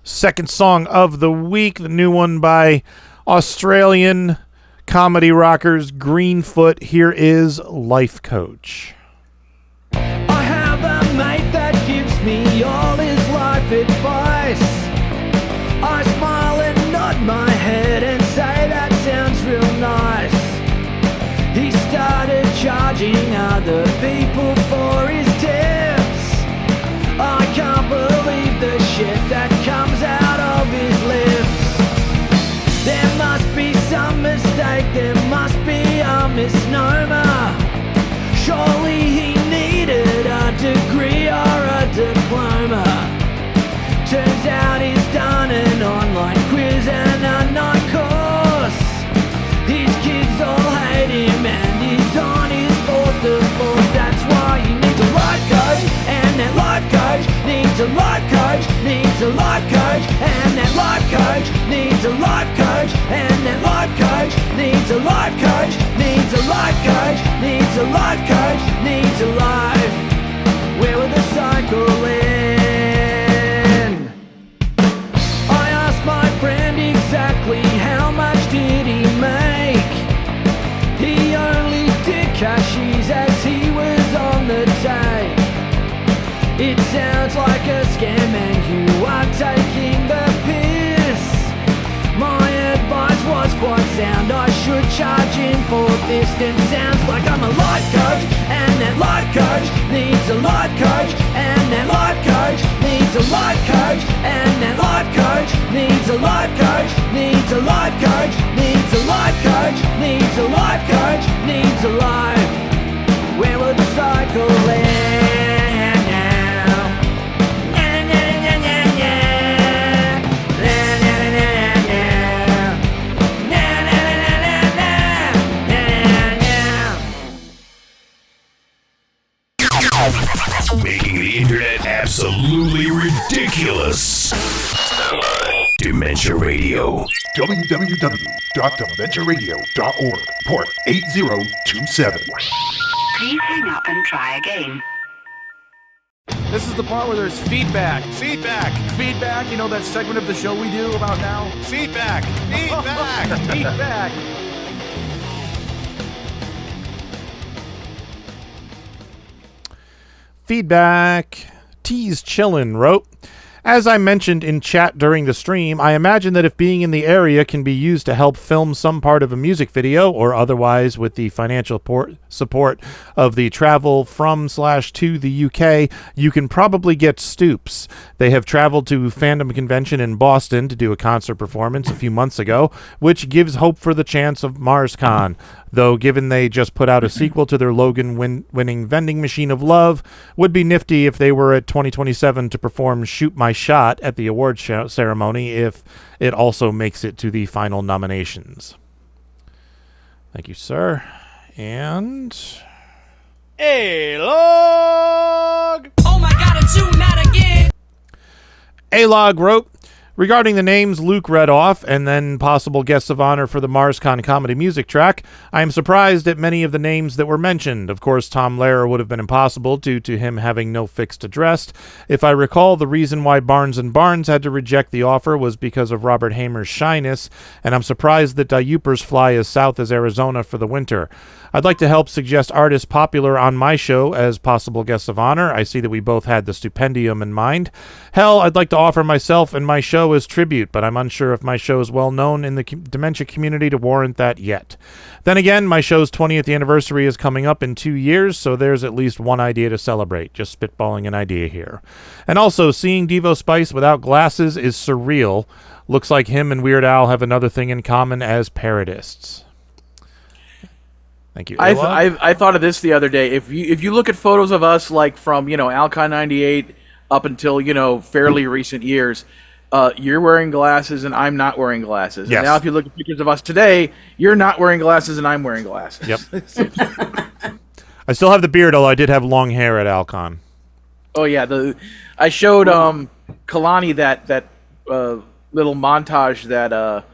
Second song of the week, the new one by Australian comedy rockers Greenfoot. Here is Life Coach. I have a mate that gives me all his life advice. I smile and nod my head and say that sounds real nice. He started charging other people for his tips. I can't believe the shit that comes out of his lips. There must be some mistake, there must be a misnomer. Surely he needed a degree or a diploma. Turns out he's done an online quiz and a night course. His kids all hate him and he's on his 4th divorce. That's why he needs a life coach, and that life coach needs a life coach, needs a life coach, and that life coach needs a life coach, and that life coach needs a life coach, needs a life coach, needs needs a life coach, needs a life. Where will the cycle end? I asked my friend exactly how much did he make. He only did cashies as he was on the take. It sounds like a scam and you are taking the piss. My advice was quite sound, I should charge in for this. Then sounds like I'm a life coach, and that life coach needs a life coach, and that life coach needs a life coach, and that life coach needs a life coach, needs a life coach, needs a life coach, needs a life coach, needs a life. Where will the cycle end now? Making the internet absolutely ridiculous. Dementia Radio. www.dementiaradio.org. Port 8027. Please hang up and try again. This is the part where there's feedback. Feedback. Feedback. You know that segment of the show we do about now? Feedback. Feedback. Feedback. Feedback. Tease Chillin' wrote, as I mentioned in chat during the stream, I imagine that if being in the area can be used to help film some part of a music video or otherwise with the financial support of the travel from/to the UK, you can probably get Stoops. They have traveled to Fandom Convention in Boston to do a concert performance a few months ago, which gives hope for the chance of MarsCon. Though given they just put out a sequel to their Logan-winning Vending Machine of Love, would be nifty if they were at 2027 to perform Shoot My Shot at the award ceremony if it also makes it to the final nominations. Thank you, sir. And... A-Log! Oh my god, it's you, not again! A-Log wrote, regarding the names Luke read off and then possible guests of honor for the MarsCon comedy music track, I am surprised at many of the names that were mentioned. Of course, Tom Lehrer would have been impossible due to him having no fixed address. If I recall, the reason why Barnes & Barnes had to reject the offer was because of Robert Hamer's shyness, and I'm surprised that Diupers fly as south as Arizona for the winter. I'd like to help suggest artists popular on my show as possible guests of honor. I see that we both had the Stupendium in mind. Hell, I'd like to offer myself and my show as tribute, but I'm unsure if my show is well known in the dementia community to warrant that yet. Then again, my show's 20th anniversary is coming up in 2 years, so there's at least one idea to celebrate. Just spitballing an idea here. And also, seeing Devo Spice without glasses is surreal. Looks like him and Weird Al have another thing in common as parodists. Thank you. I thought of this the other day. If you look at photos of us, like from Alcon '98 up until fairly recent years, you're wearing glasses and I'm not wearing glasses. Yes. And now if you look at pictures of us today, you're not wearing glasses and I'm wearing glasses. Yep. I still have the beard, although I did have long hair at Alcon. Oh yeah, I showed Kalani that little montage that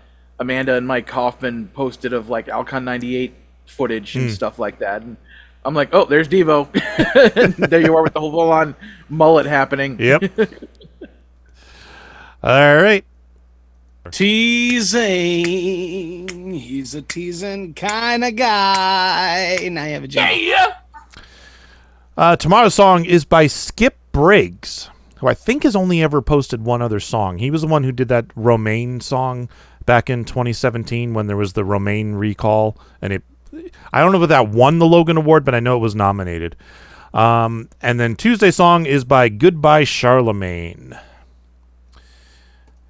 Amanda and Mike Kaufman posted of like Alcon '98 footage and stuff like that. And I'm like, oh, there's Devo. And there you are with the whole full-on mullet happening. Yep. All right. Teasing. He's a teasing kind of guy. Now you have a job. Tomorrow's song is by Skip Briggs, who I think has only ever posted one other song. He was the one who did that Romaine song back in 2017 when there was the Romaine recall, and I don't know if that won the Logan Award, but I know it was nominated. And then Tuesday's song is by Goodbye Charlemagne.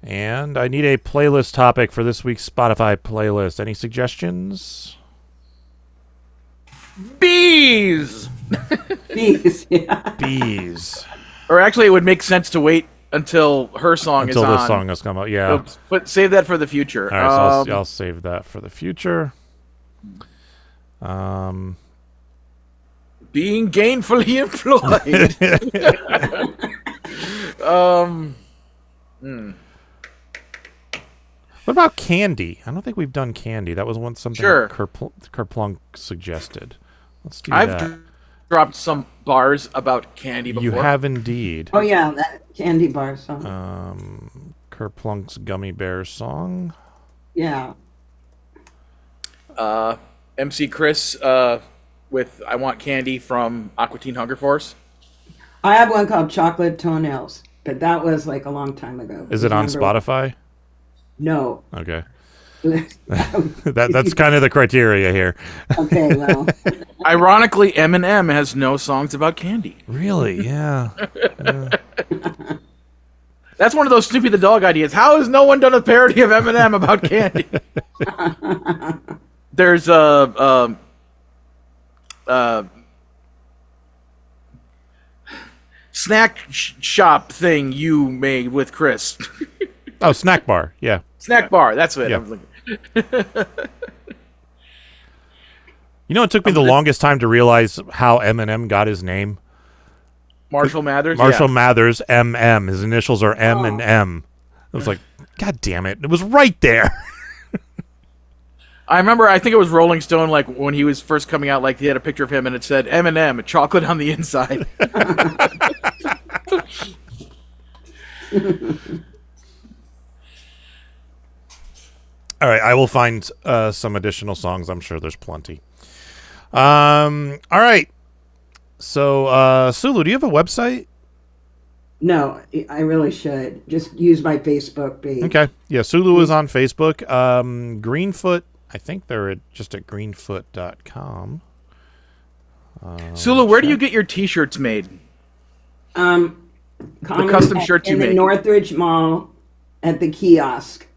And I need a playlist topic for this week's Spotify playlist. Any suggestions? Bees! Bees, yeah. Bees. Or actually, it would make sense to wait until her song is on. Until this song has come out, yeah. But save that for the future. All right, so I'll save that for the future. Being gainfully employed. What about Candy? I don't think we've done Candy. That was something Sure. Kerplunk suggested. Let's do I've that. dropped some bars about candy before. You have indeed. Oh yeah, that candy bar song. Kerplunk's Gummy Bear song. Yeah. MC Chris with I Want Candy from Aqua Teen Hunger Force. I have one called Chocolate Toenails, but that was like a long time ago. Is it on Spotify? No. Okay. That's kind of the criteria here. Okay, well. Ironically, Eminem has no songs about candy. Really? Yeah. That's one of those Snoopy the Dog ideas. How has no one done a parody of Eminem about candy? There's a snack shop thing you made with Chris. Oh, snack bar. Yeah. Snack bar. That's it. Yeah. I was looking. You know, it took me the longest time to realize how Eminem got his name. Marshall Mathers. Marshall Mathers, M.M. His initials are M and M. I was like, God damn it! It was right there. I remember. I think it was Rolling Stone. Like when he was first coming out, like he had a picture of him and it said Eminem, chocolate on the inside. All right, I will find some additional songs. I'm sure there's plenty. All right. So, Sulu, do you have a website? No, I really should. Just use my Facebook page. Okay. Yeah, Sulu is on Facebook. Greenfoot, I think they're just at greenfoot.com. Sulu, where do you get your T-shirts made? The custom shirts you in make. the Northridge Mall at the kiosk.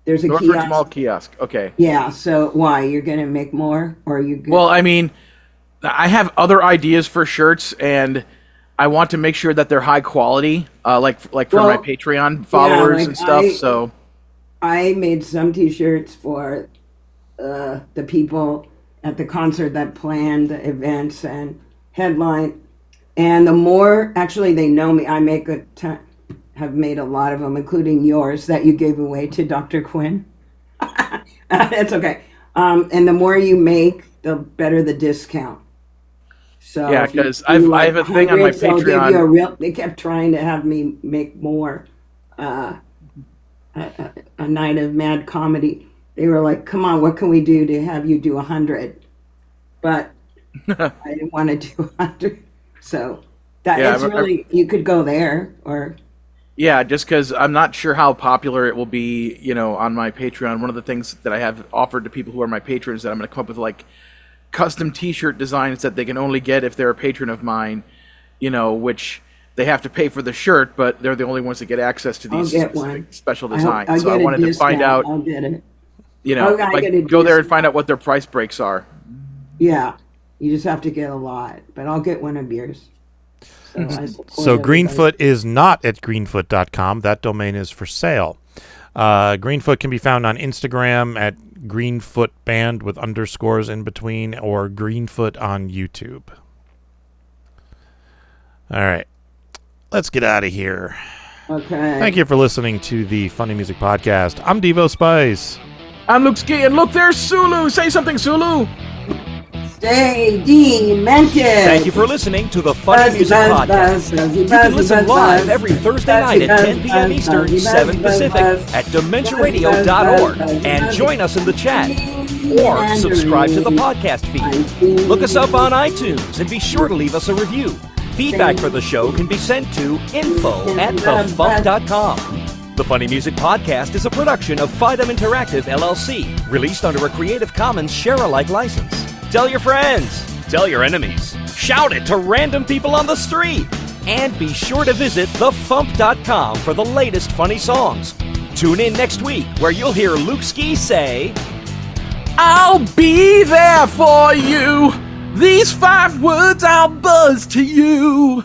There's a Northridge kiosk. Mall kiosk. Okay. Yeah, so why? You're going to make more? Or are you good? Well, I mean, I have other ideas for shirts, and I want to make sure that they're high quality, like for my Patreon followers and stuff. So I made some T-shirts for the people at the concert that planned the events and headline. And the more, actually, they know me. I make have made a lot of them, including yours that you gave away to Dr. Quinn. It's okay. And the more you make, the better the discount. So yeah, because I have a thing on my Patreon. They kept trying to have me make more. A night of mad comedy. They were like, "Come on, what can we do to have you do 100?" But I didn't want to do 100, so it's really you could go there or. Yeah, just because I'm not sure how popular it will be, on my Patreon. One of the things that I have offered to people who are my patrons that I'm going to come up with like custom T-shirt designs that they can only get if they're a patron of mine, which they have to pay for the shirt, but they're the only ones that get access to these special designs. So I wanted to find out. I'll get it. Go there and find out what their price breaks are. Yeah, you just have to get a lot, but I'll get one of yours. So Greenfoot is not at greenfoot.com. That domain is for sale. Greenfoot can be found on Instagram at Greenfoot Band with underscores in between, or Greenfoot on YouTube. All right. Let's get out of here. Okay. Thank you for listening to the Funny Music Podcast. I'm Devo Spice. I'm Luke Ski, and look, there's Sulu. Say something, Sulu. Stay demented. Thank you for listening to the Funny Music Podcast. You can listen live every Thursday night at 10 p.m. Eastern, 7 Pacific at DementiaRadio.org and join us in the chat. Or subscribe to the podcast feed. Look us up on iTunes and be sure to leave us a review. Feedback for the show can be sent to info@thefump.com. The Funny Music Podcast is a production of Fidem Interactive, LLC, released under a Creative Commons share-alike license. Tell your friends, tell your enemies, shout it to random people on the street, and be sure to visit thefump.com for the latest funny songs. Tune in next week where you'll hear Luke Ski say, I'll be there for you. These 5 words I'll buzz to you.